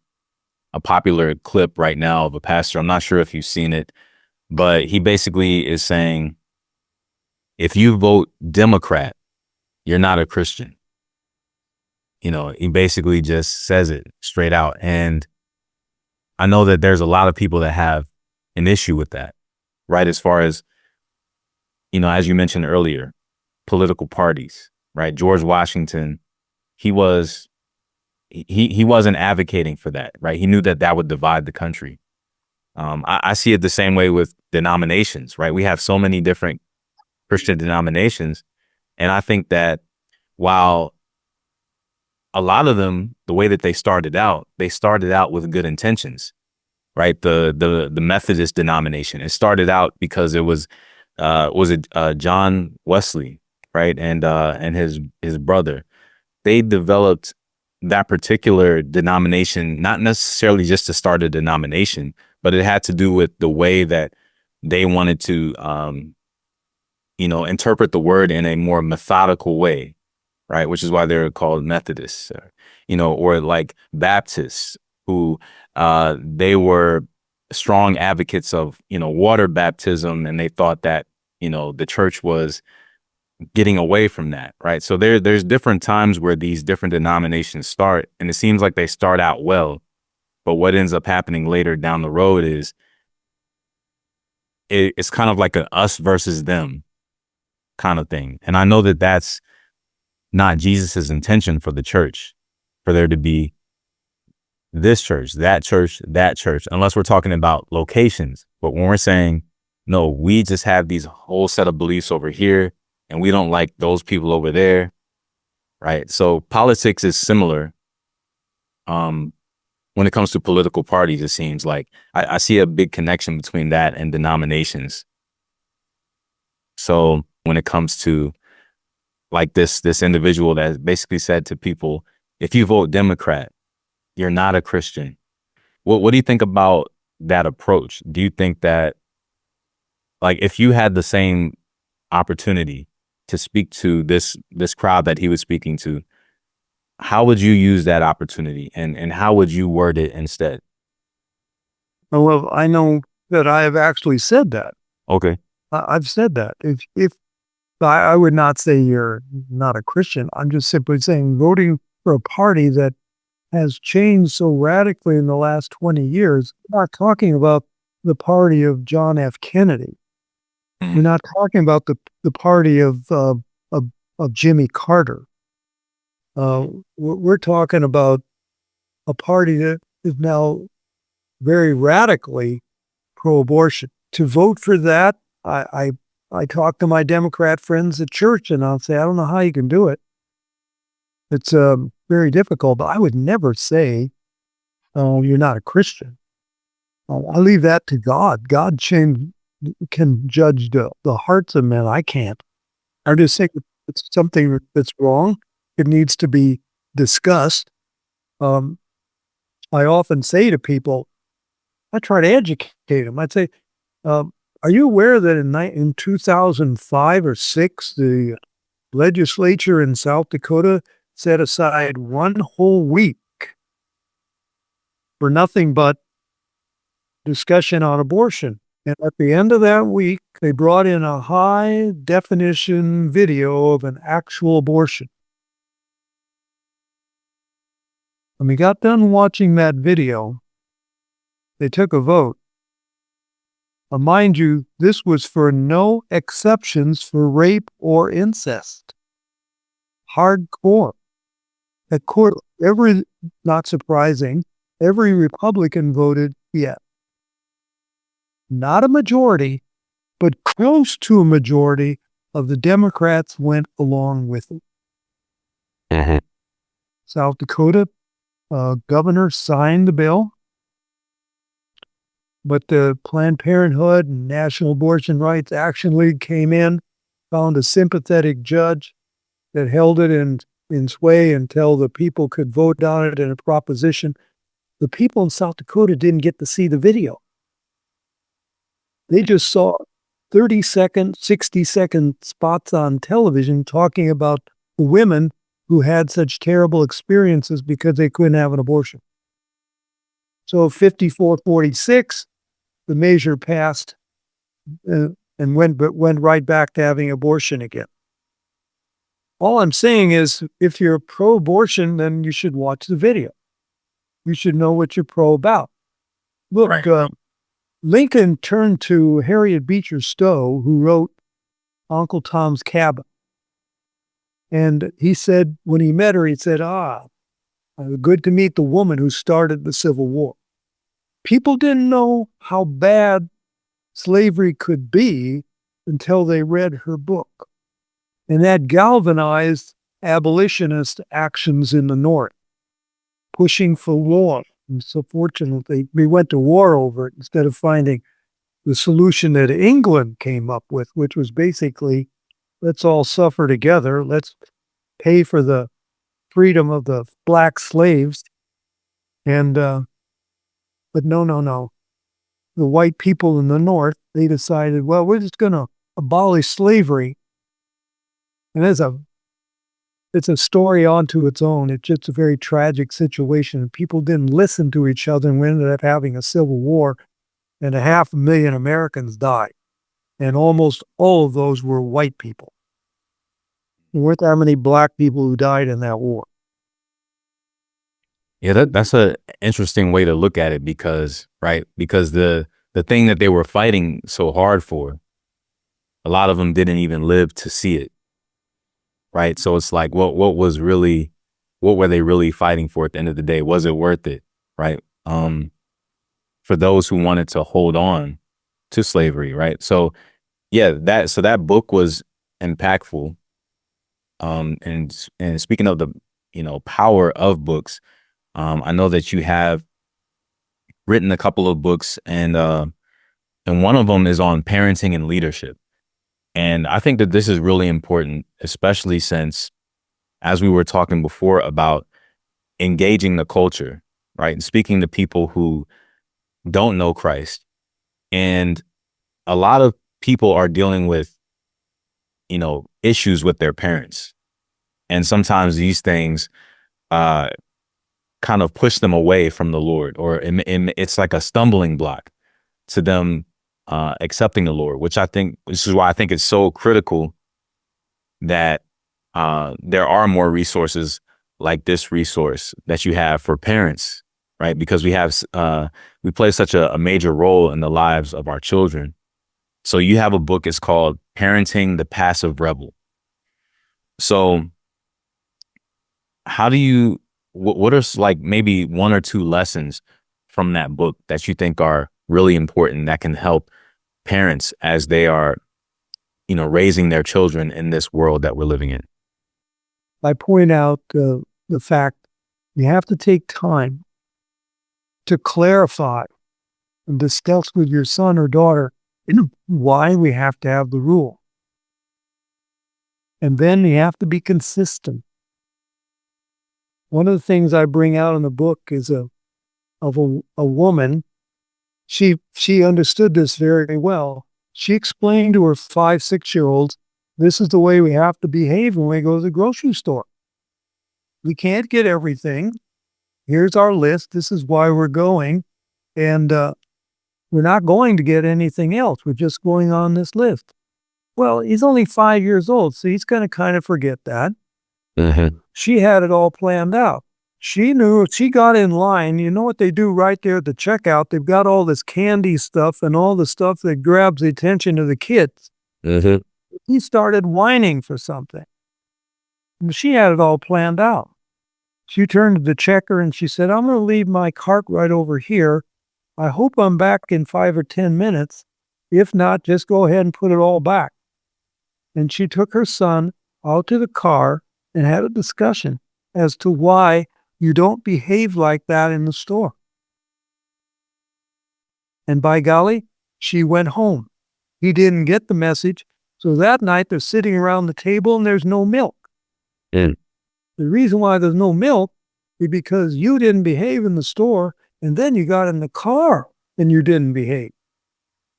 popular clip right now of a pastor. I'm not sure if you've seen it, but he basically is saying, if you vote Democrat, you're not a Christian. He basically just says it straight out. And I know that there's a lot of people that have an issue with that, right? As far as, as you mentioned earlier, political parties, right? George Washington, he wasn't advocating for that, right? He knew that would divide the country. I see it the same way with denominations, right? We have so many different Christian denominations. And I think that while a lot of them, the way that they started out with good intentions, right? The Methodist denomination, it started out because it was John Wesley, right? And his brother, they developed that particular denomination, not necessarily just to start a denomination, but it had to do with the way that they wanted to, interpret the word in a more methodical way, right? Which is why they're called Methodists, or like Baptists, who they were strong advocates of, water baptism, and they thought that, the church was getting away from that, right? So there's different times where these different denominations start, and it seems like they start out well, but what ends up happening later down the road is it's kind of like an us versus them kind of thing. And I know that that's not Jesus's intention for the church, for there to be this church, that church, unless we're talking about locations. But when we're saying, no, we just have these whole set of beliefs over here, and we don't like those people over there, right? So politics is similar. When it comes to political parties, it seems like I see a big connection between that and denominations. So when it comes to like this individual that basically said to people, if you vote Democrat, you're not a Christian. What do you think about that approach? Do you think that, like, if you had the same opportunity to speak to this crowd that he was speaking to, how would you use that opportunity, and how would you word it instead? Well, I know that I have actually said that. Okay. I've said that. If I would not say you're not a Christian, I'm just simply saying voting for a party that has changed so radically in the last 20 years. We're not talking about the party of John F. Kennedy. We're not talking about the party of Jimmy Carter. We're talking about a party that is now very radically pro-abortion. To vote for that, I talk to my Democrat friends at church, and I'll say, I don't know how you can do it. It's very difficult, but I would never say, oh, you're not a Christian. I leave that to God. God can judge the hearts of men. I can't. I just think it's something that's wrong. It needs to be discussed. I often say to people, I try to educate them. I'd say, are you aware that in 2005 or 6, the legislature in South Dakota set aside one whole week for nothing but discussion on abortion? And at the end of that week, they brought in a high definition video of an actual abortion. When we got done watching that video, they took a vote. Mind you, this was for no exceptions for rape or incest. Hardcore. At court, not surprising, every Republican voted yes. Not a majority, but close to a majority of the Democrats went along with it. Mm-hmm. South Dakota governor signed the bill, but the Planned Parenthood and National Abortion Rights Action League came in, found a sympathetic judge that held it in sway until the people could vote on it in a proposition. The people in South Dakota didn't get to see the video. They just saw 30-second, 60-second spots on television talking about the women who had such terrible experiences because they couldn't have an abortion. So 54-46, the measure passed and went right back to having abortion again. All I'm saying is, if you're pro-abortion, then you should watch the video. You should know what you're pro about. Look, right. Lincoln turned to Harriet Beecher Stowe, who wrote Uncle Tom's Cabin. And he said, when he met her, he said, good to meet the woman who started the Civil War. People didn't know how bad slavery could be until they read her book. And that galvanized abolitionist actions in the North, pushing for war. And so fortunately, we went to war over it instead of finding the solution that England came up with, which was basically, let's all suffer together. Let's pay for the freedom of the black slaves. And, but no. The white people in the North, they decided, well, we're just going to abolish slavery. And it's a story onto its own. It's just a very tragic situation. People didn't listen to each other, and we ended up having a civil war, and 500,000 Americans died. And almost all of those were white people. There weren't that many black people who died in that war. Yeah, that's an interesting way to look at it because the thing that they were fighting so hard for, a lot of them didn't even live to see it. Right. So it's like, what were they really fighting for at the end of the day? Was it worth it? Right. For those who wanted to hold on to slavery. Right. So, yeah, that book was impactful. And speaking of the, power of books, I know that you have written a couple of books, and one of them is on parenting and leadership. And I think that this is really important, especially since, as we were talking before about engaging the culture, right? And speaking to people who don't know Christ. And a lot of people are dealing with, issues with their parents. And sometimes these things kind of push them away from the Lord, or it's like a stumbling block to them accepting the Lord, this is why I think it's so critical that there are more resources like this resource that you have for parents, right? Because we play such a major role in the lives of our children. So you have a book, it's called Parenting the Passive Rebel. So what are like maybe one or two lessons from that book that you think are really important that can help parents as they are, raising their children in this world that we're living in? I point out the fact you have to take time to clarify and discuss with your son or daughter why we have to have the rule. And then you have to be consistent. One of the things I bring out in the book is of a woman. She understood this very well. She explained to her 5, 6-year-olds, this is the way we have to behave when we go to the grocery store. We can't get everything. Here's our list. This is why we're going. And we're not going to get anything else. We're just going on this list. Well, he's only 5 years old, so he's going to kind of forget that. Mm-hmm. She had it all planned out. She knew if she got in line, you know what they do right there at the checkout? They've got all this candy stuff and all the stuff that grabs the attention of the kids. Mm-hmm. He started whining for something. And she had it all planned out. She turned to the checker and she said, I'm going to leave my cart right over here. I hope I'm back in 5 or 10 minutes. If not, just go ahead and put it all back. And she took her son out to the car and had a discussion as to why you don't behave like that in the store. And by golly, she went home. He didn't get the message. So that night they're sitting around the table and there's no milk. Mm. The reason why there's no milk is because you didn't behave in the store and then you got in the car and you didn't behave.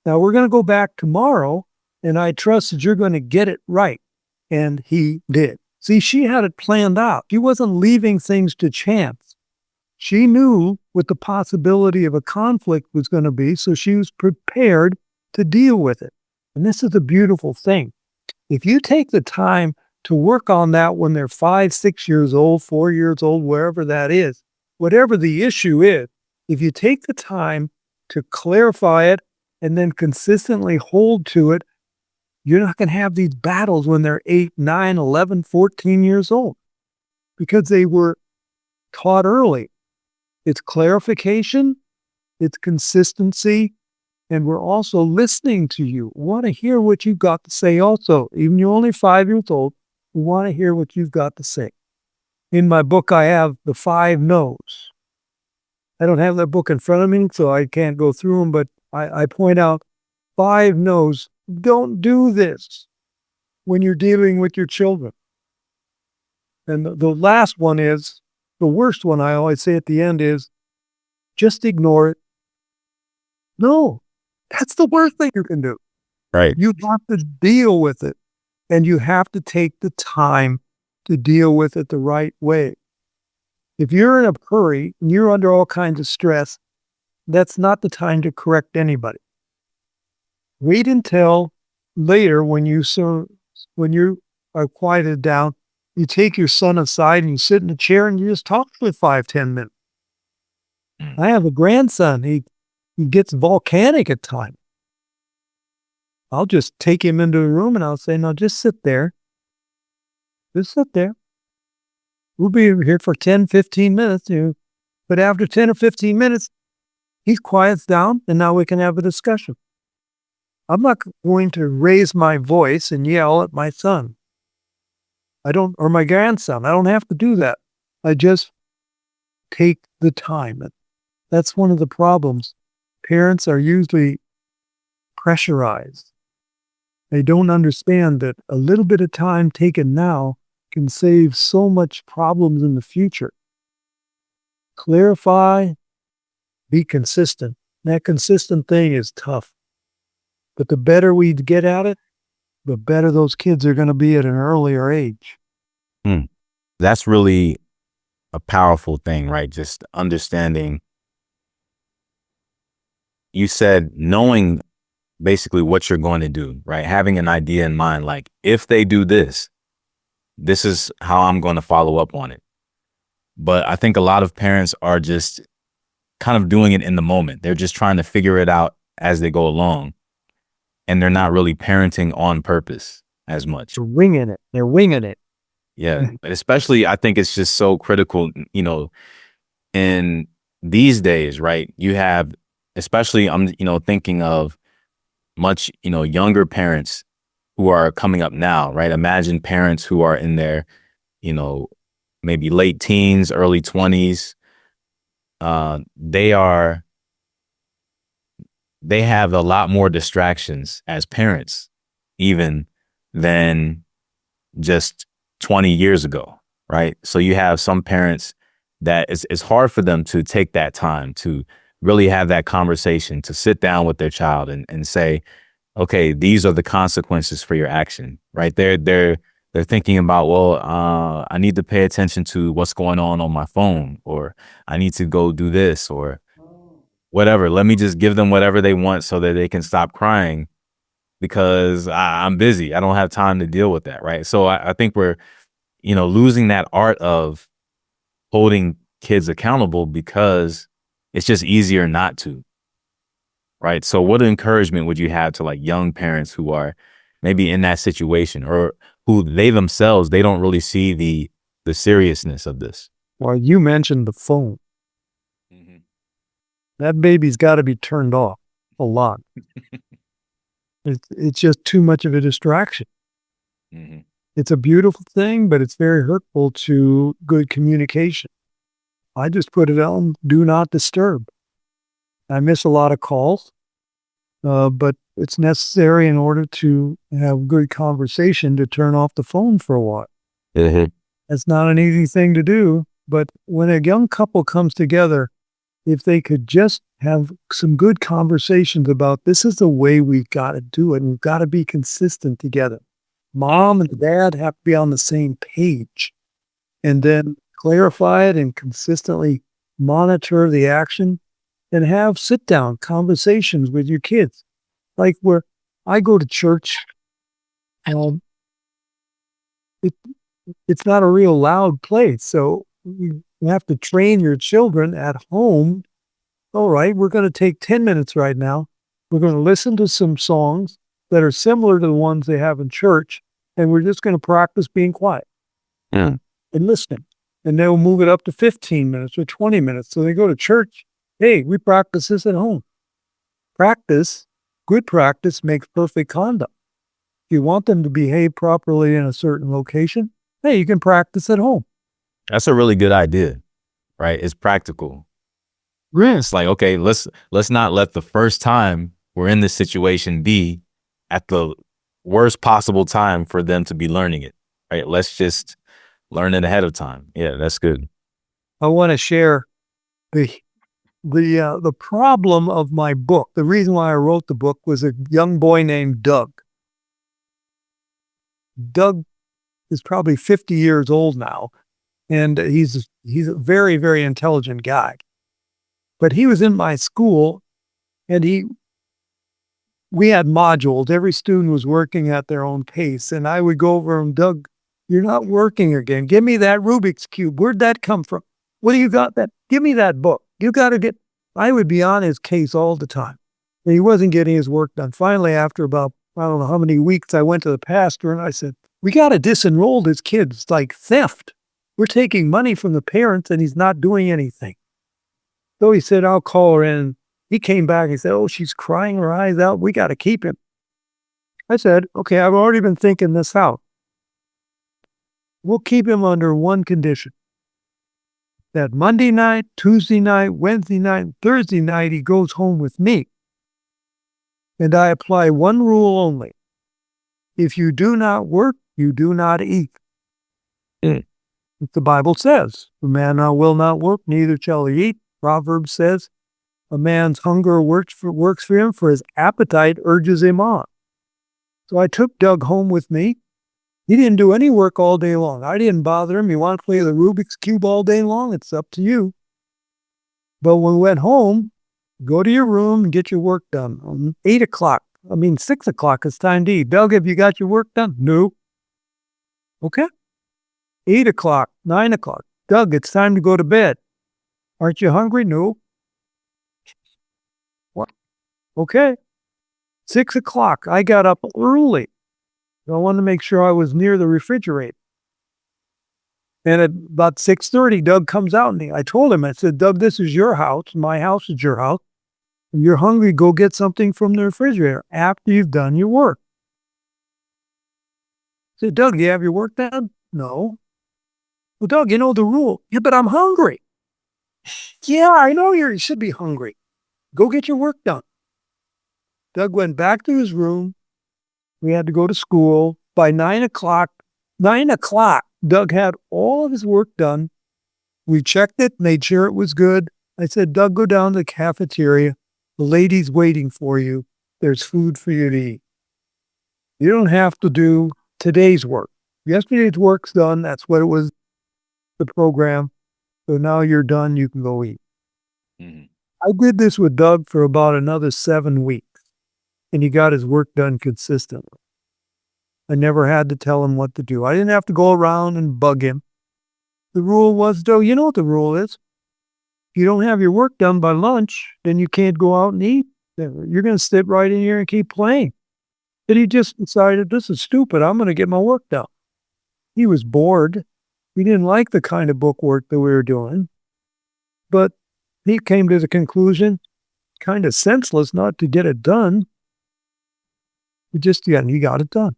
Now we're going to go back tomorrow and I trust that you're going to get it right. And he did. See, she had it planned out. She wasn't leaving things to chance. She knew what the possibility of a conflict was going to be, so she was prepared to deal with it. And this is a beautiful thing. If you take the time to work on that when they're 5, 6 years old, 4 years old, wherever that is, whatever the issue is, if you take the time to clarify it and then consistently hold to it, you're not going to have these battles when they're 8, 9, 11, 14 years old because they were taught early. It's clarification, it's consistency, and we're also listening to you. We want to hear what you've got to say also. Even you're only 5 years old, we want to hear what you've got to say. In my book, I have the 5 no's. I don't have that book in front of me, so I can't go through them, but I point out 5 no's. Don't do this when you're dealing with your children. And the last one is, the worst one I always say at the end is, just ignore it. No, that's the worst thing you can do. Right. You have to deal with it. And you have to take the time to deal with it the right way. If you're in a hurry and you're under all kinds of stress, that's not the time to correct anybody. Wait until later when you are quieted down, you take your son aside and you sit in a chair and you just talk for 5, 10 minutes. I have a grandson. He gets volcanic at times. I'll just take him into a room and I'll say, no, just sit there. Just sit there. We'll be here for 10, 15 minutes. But after 10 or 15 minutes, he quiets down and now we can have a discussion. I'm not going to raise my voice and yell at my son. Or my grandson. I don't have to do that. I just take the time. That's one of the problems. Parents are usually pressurized. They don't understand that a little bit of time taken now can save so much problems in the future. Clarify, be consistent. That consistent thing is tough. But the better we get at it, the better those kids are going to be at an earlier age. That's really a powerful thing, right? Just understanding. You said knowing basically what you're going to do, right? Having an idea in mind, like if they do this, this is how I'm going to follow up on it. But I think a lot of parents are just kind of doing it in the moment. They're just trying to figure it out as they go along. And they're not really parenting on purpose as much. They're winging it. They're winging it. Yeah. But especially, I think it's just so critical, in these days, right? You have, especially, I'm, thinking of much, younger parents who are coming up now, right? Imagine parents who are in their, maybe late teens, early 20s. They have a lot more distractions as parents, even than just 20 years ago, right? So you have some parents that it's hard for them to take that time to really have that conversation, to sit down with their child and say, okay, these are the consequences for your action, right? They're thinking about, well, I need to pay attention to what's going on my phone, or I need to go do this, or whatever. Let me just give them whatever they want so that they can stop crying because I'm busy. I don't have time to deal with that, right? So I think we're, losing that art of holding kids accountable because it's just easier not to, right? So what encouragement would you have to like young parents who are maybe in that situation, or who they don't really see the seriousness of this? Well, you mentioned the phone. That baby's got to be turned off a lot. It's just too much of a distraction. It's a beautiful thing, but it's very hurtful to good communication. I just put it on do not disturb. I miss a lot of calls, but it's necessary in order to have good conversation to turn off the phone for a while. That's not an easy thing to do, but when a young couple comes together, if they could just have some good conversations about this is the way we've got to do it, and we've got to be consistent together. Mom and dad have to be on the same page, and then clarify it and consistently monitor the action, and have sit-down conversations with your kids. Like where I go to church, it's not a real loud place, so you have to train your children at home. All right, we're going to take 10 minutes right now. We're going to listen to some songs that are similar to the ones they have in church, and we're just going to practice being quiet and listening. And they'll move it up to 15 minutes or 20 minutes. So they go to church. Hey, we practice this at home. Good practice makes perfect conduct. If you want them to behave properly in a certain location, hey, you can practice at home. That's a really good idea, right? It's practical. It's like, okay, let's not let the first time we're in this situation be at the worst possible time for them to be learning it, right? Let's just learn it ahead of time. Yeah, that's good. I want to share the problem of my book. The reason why I wrote the book was a young boy named Doug. Doug is probably 50 years old now, and he's a very, very intelligent guy. But he was in my school, and we had modules. Every student was working at their own pace, and I would go over and, Doug, you're not working again. Give me that Rubik's Cube. Where'd that come from? What do you got that? Give me that book. You got to get, I would be on his case all the time. And he wasn't getting his work done. Finally, after about, I don't know how many weeks, I went to the pastor and I said, we got to disenroll this kid. It's like theft. We're taking money from the parents and he's not doing anything. So he said, I'll call her in. He came back and said, oh, she's crying her eyes out. We got to keep him. I said, okay, I've already been thinking this out. We'll keep him under one condition. That Monday night, Tuesday night, Wednesday night, Thursday night, he goes home with me. And I apply one rule only. If you do not work, you do not eat. The Bible says, the man will not work, neither shall he eat. Proverbs says, A man's hunger works for him, for his appetite urges him on. So I took Doug home with me. He didn't do any work all day long. I didn't bother him. You want to play the Rubik's Cube all day long? It's up to you. But when we went home, go to your room and get your work done. 6 o'clock, it's time to eat. Doug, have you got your work done? No. Okay. 8 o'clock, 9 o'clock. Doug, it's time to go to bed. Aren't you hungry? No. What? Okay. 6 o'clock, I got up early. I wanted to make sure I was near the refrigerator. And at about 6:30, Doug comes out and I told him, I said, Doug, this is your house. My house is your house. If you're hungry, go get something from the refrigerator after you've done your work. I said, Doug, do you have your work done? No. Well, Doug, you know the rule. Yeah, but I'm hungry. Yeah, I know you should be hungry. Go get your work done. Doug went back to his room. We had to go to school. By 9 o'clock, Doug had all of his work done. We checked it, made sure it was good. I said, Doug, go down to the cafeteria. The lady's waiting for you. There's food for you to eat. You don't have to do today's work. Yesterday's work's done. That's what it was, the program. So now you're done. You can go eat. Mm-hmm. I did this with Doug for about another 7 weeks. And he got his work done consistently. I never had to tell him what to do. I didn't have to go around and bug him. The rule was, though, you know what the rule is. If you don't have your work done by lunch, then you can't go out and eat. You're going to sit right in here and keep playing. And he just decided, this is stupid. I'm going to get my work done. He was bored. He didn't like the kind of book work that we were doing. But he came to the conclusion, kind of senseless not to get it done. He got it done.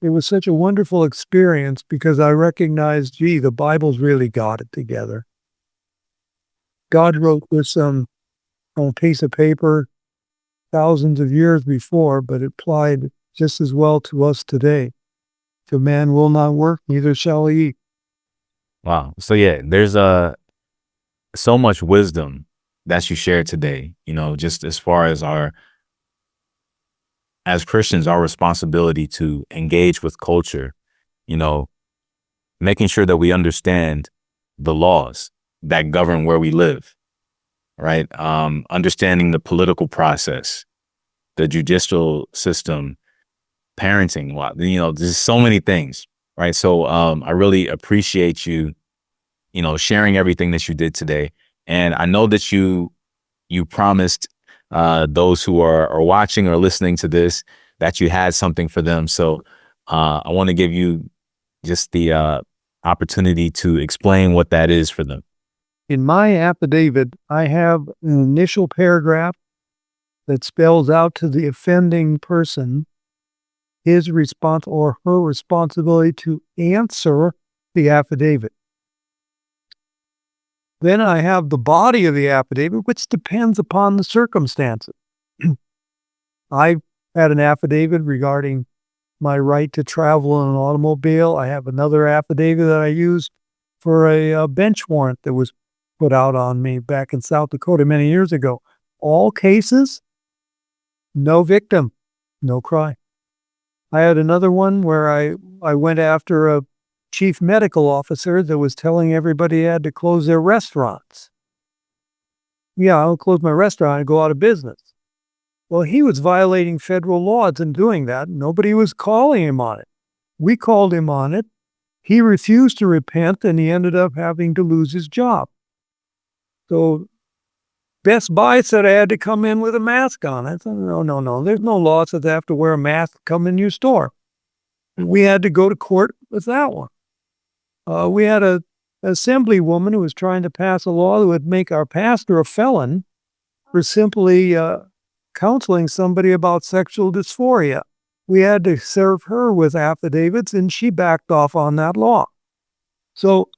It was such a wonderful experience because I recognized, the Bible's really got it together. God wrote this on a piece of paper thousands of years before, but it applied just as well to us today. If a man will not work, neither shall he eat. Wow. So yeah, there's so much wisdom that you shared today, just as far as as Christians, our responsibility to engage with culture, making sure that we understand the laws that govern where we live, right? Understanding the political process, the judicial system, parenting, there's so many things, right? So I really appreciate you, sharing everything that you did today. And I know that you promised those who are watching or listening to this, that you had something for them. So I want to give you just the opportunity to explain what that is for them. In my affidavit, I have an initial paragraph that spells out to the offending person his response or her responsibility to answer the affidavit. Then I have the body of the affidavit, which depends upon the circumstances. I had an affidavit regarding my right to travel in an automobile. I have another affidavit that I used for a bench warrant that was put out on me back in South Dakota many years ago. All cases, no victim, no crime. I had another one where I went after a chief medical officer that was telling everybody they had to close their restaurants. Yeah, I'll close my restaurant and go out of business. Well, he was violating federal laws in doing that. Nobody was calling him on it. We called him on it. He refused to repent, and he ended up having to lose his job. So Best Buy said I had to come in with a mask on. I said, no. There's no law that says I have to wear a mask to come in your store. We had to go to court with that one. We had an assemblywoman who was trying to pass a law that would make our pastor a felon for simply counseling somebody about sexual dysphoria. We had to serve her with affidavits, and she backed off on that law. So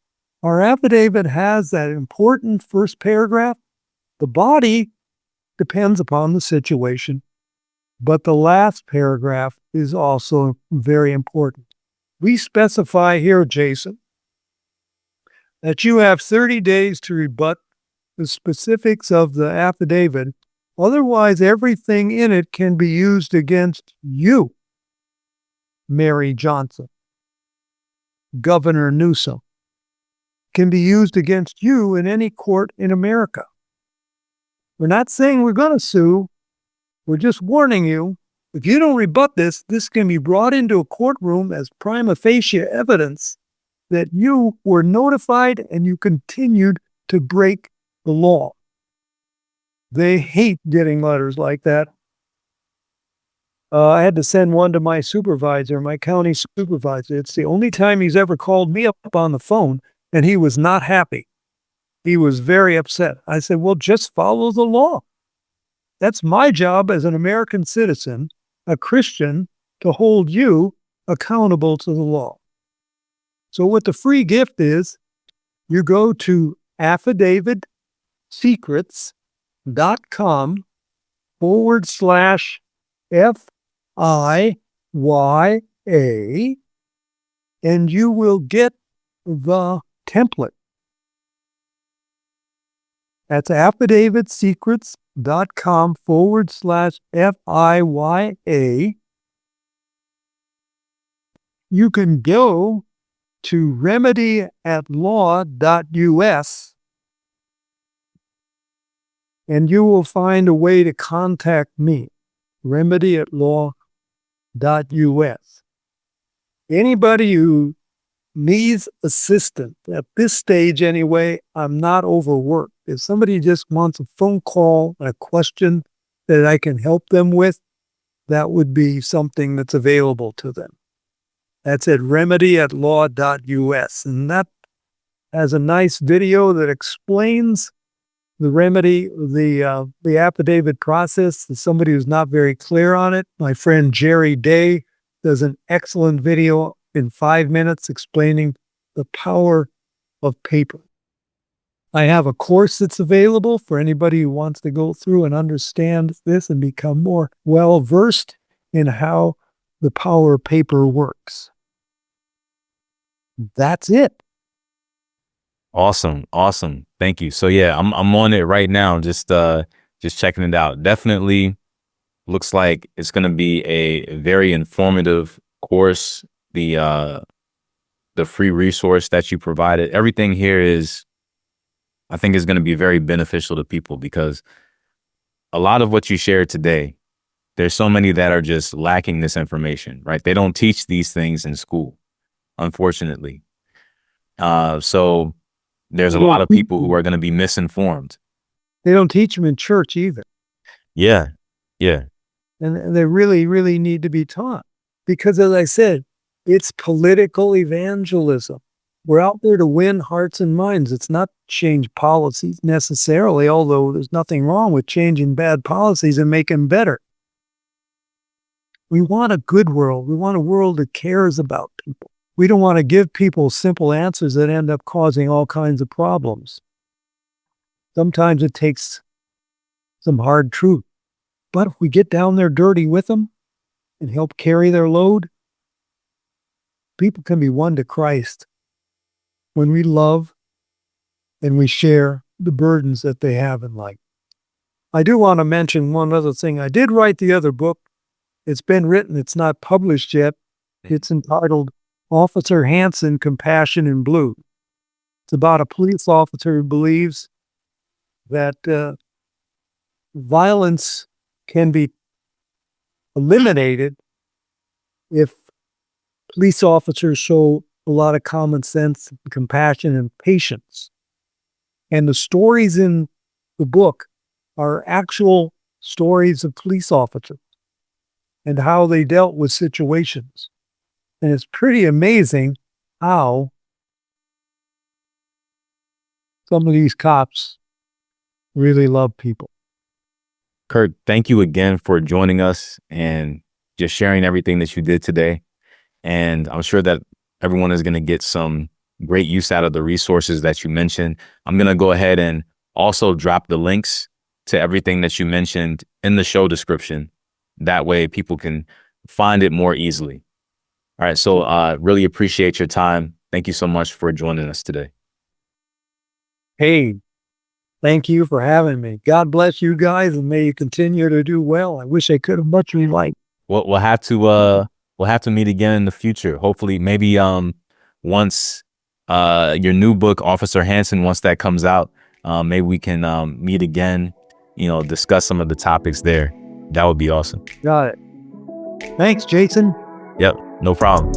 our affidavit has that important first paragraph. The body depends upon the situation, but the last paragraph is also very important. We specify here, Jason, that you have 30 days to rebut the specifics of the affidavit. Otherwise, everything in it can be used against you, Mary Johnson, Governor Newsom. Can be used against you in any court in America. We're not saying we're going to sue. We're just warning you. If you don't rebut this, this can be brought into a courtroom as prima facie evidence that you were notified and you continued to break the law. They hate getting letters like that. I had to send one to my supervisor, my county supervisor. It's the only time he's ever called me up on the phone, and he was not happy. He was very upset. I said, well, just follow the law. That's my job as an American citizen, a Christian, to hold you accountable to the law. So what the free gift is, you go to affidavitsecrets.com/FIYA, and you will get the template. That's affidavitsecrets.com/FIYA. You can go to remedyatlaw.us and you will find a way to contact me, remedyatlaw.us. Anybody who needs assistance, at this stage anyway, I'm not overworked. If somebody just wants a phone call, a question that I can help them with, that would be something that's available to them. That's at remedyatlaw.us. And that has a nice video that explains the remedy, the affidavit process to somebody who's not very clear on it. My friend Jerry Day does an excellent video in 5 minutes explaining the power of paper. I have a course that's available for anybody who wants to go through and understand this and become more well-versed in how the power of paper works. That's it. Awesome. Thank you. So yeah, I'm on it right now, just checking it out. Definitely looks like it's going to be a very informative course. The free resource that you provided, everything here I think is going to be very beneficial to people, because a lot of what you shared today, there's so many that are just lacking this information, right? They don't teach these things in school, unfortunately. So there's a lot of people who are going to be misinformed. They don't teach them in church either. Yeah. And they really, really need to be taught. Because as I said, it's political evangelism. We're out there to win hearts and minds. It's not change policies necessarily, although there's nothing wrong with changing bad policies and making them better. We want a good world. We want a world that cares about people. We don't want to give people simple answers that end up causing all kinds of problems. Sometimes it takes some hard truth. But if we get down there dirty with them and help carry their load, people can be won to Christ when we love and we share the burdens that they have in life. I do want to mention one other thing. I did write the other book. It's been written. It's not published yet. It's entitled Officer Hanson, Compassion in Blue. It's about a police officer who believes that violence can be eliminated if police officers show a lot of common sense, compassion, and patience. And the stories in the book are actual stories of police officers and how they dealt with situations. And it's pretty amazing how some of these cops really love people. Kirk, thank you again for joining us and just sharing everything that you did today. And I'm sure that everyone is going to get some great use out of the resources that you mentioned. I'm going to go ahead and also drop the links to everything that you mentioned in the show description. That way people can find it more easily. All right. So really appreciate your time. Thank you so much for joining us today. Hey, Thank you for having me. God bless you guys, and may you continue to do well. I wish I could have much like. We'll have to meet again in the future. Hopefully, maybe once your new book, Officer Hanson, once that comes out, maybe we can meet again. Discuss some of the topics there. That would be awesome. Got it. Thanks, Jason. Yep, no problem.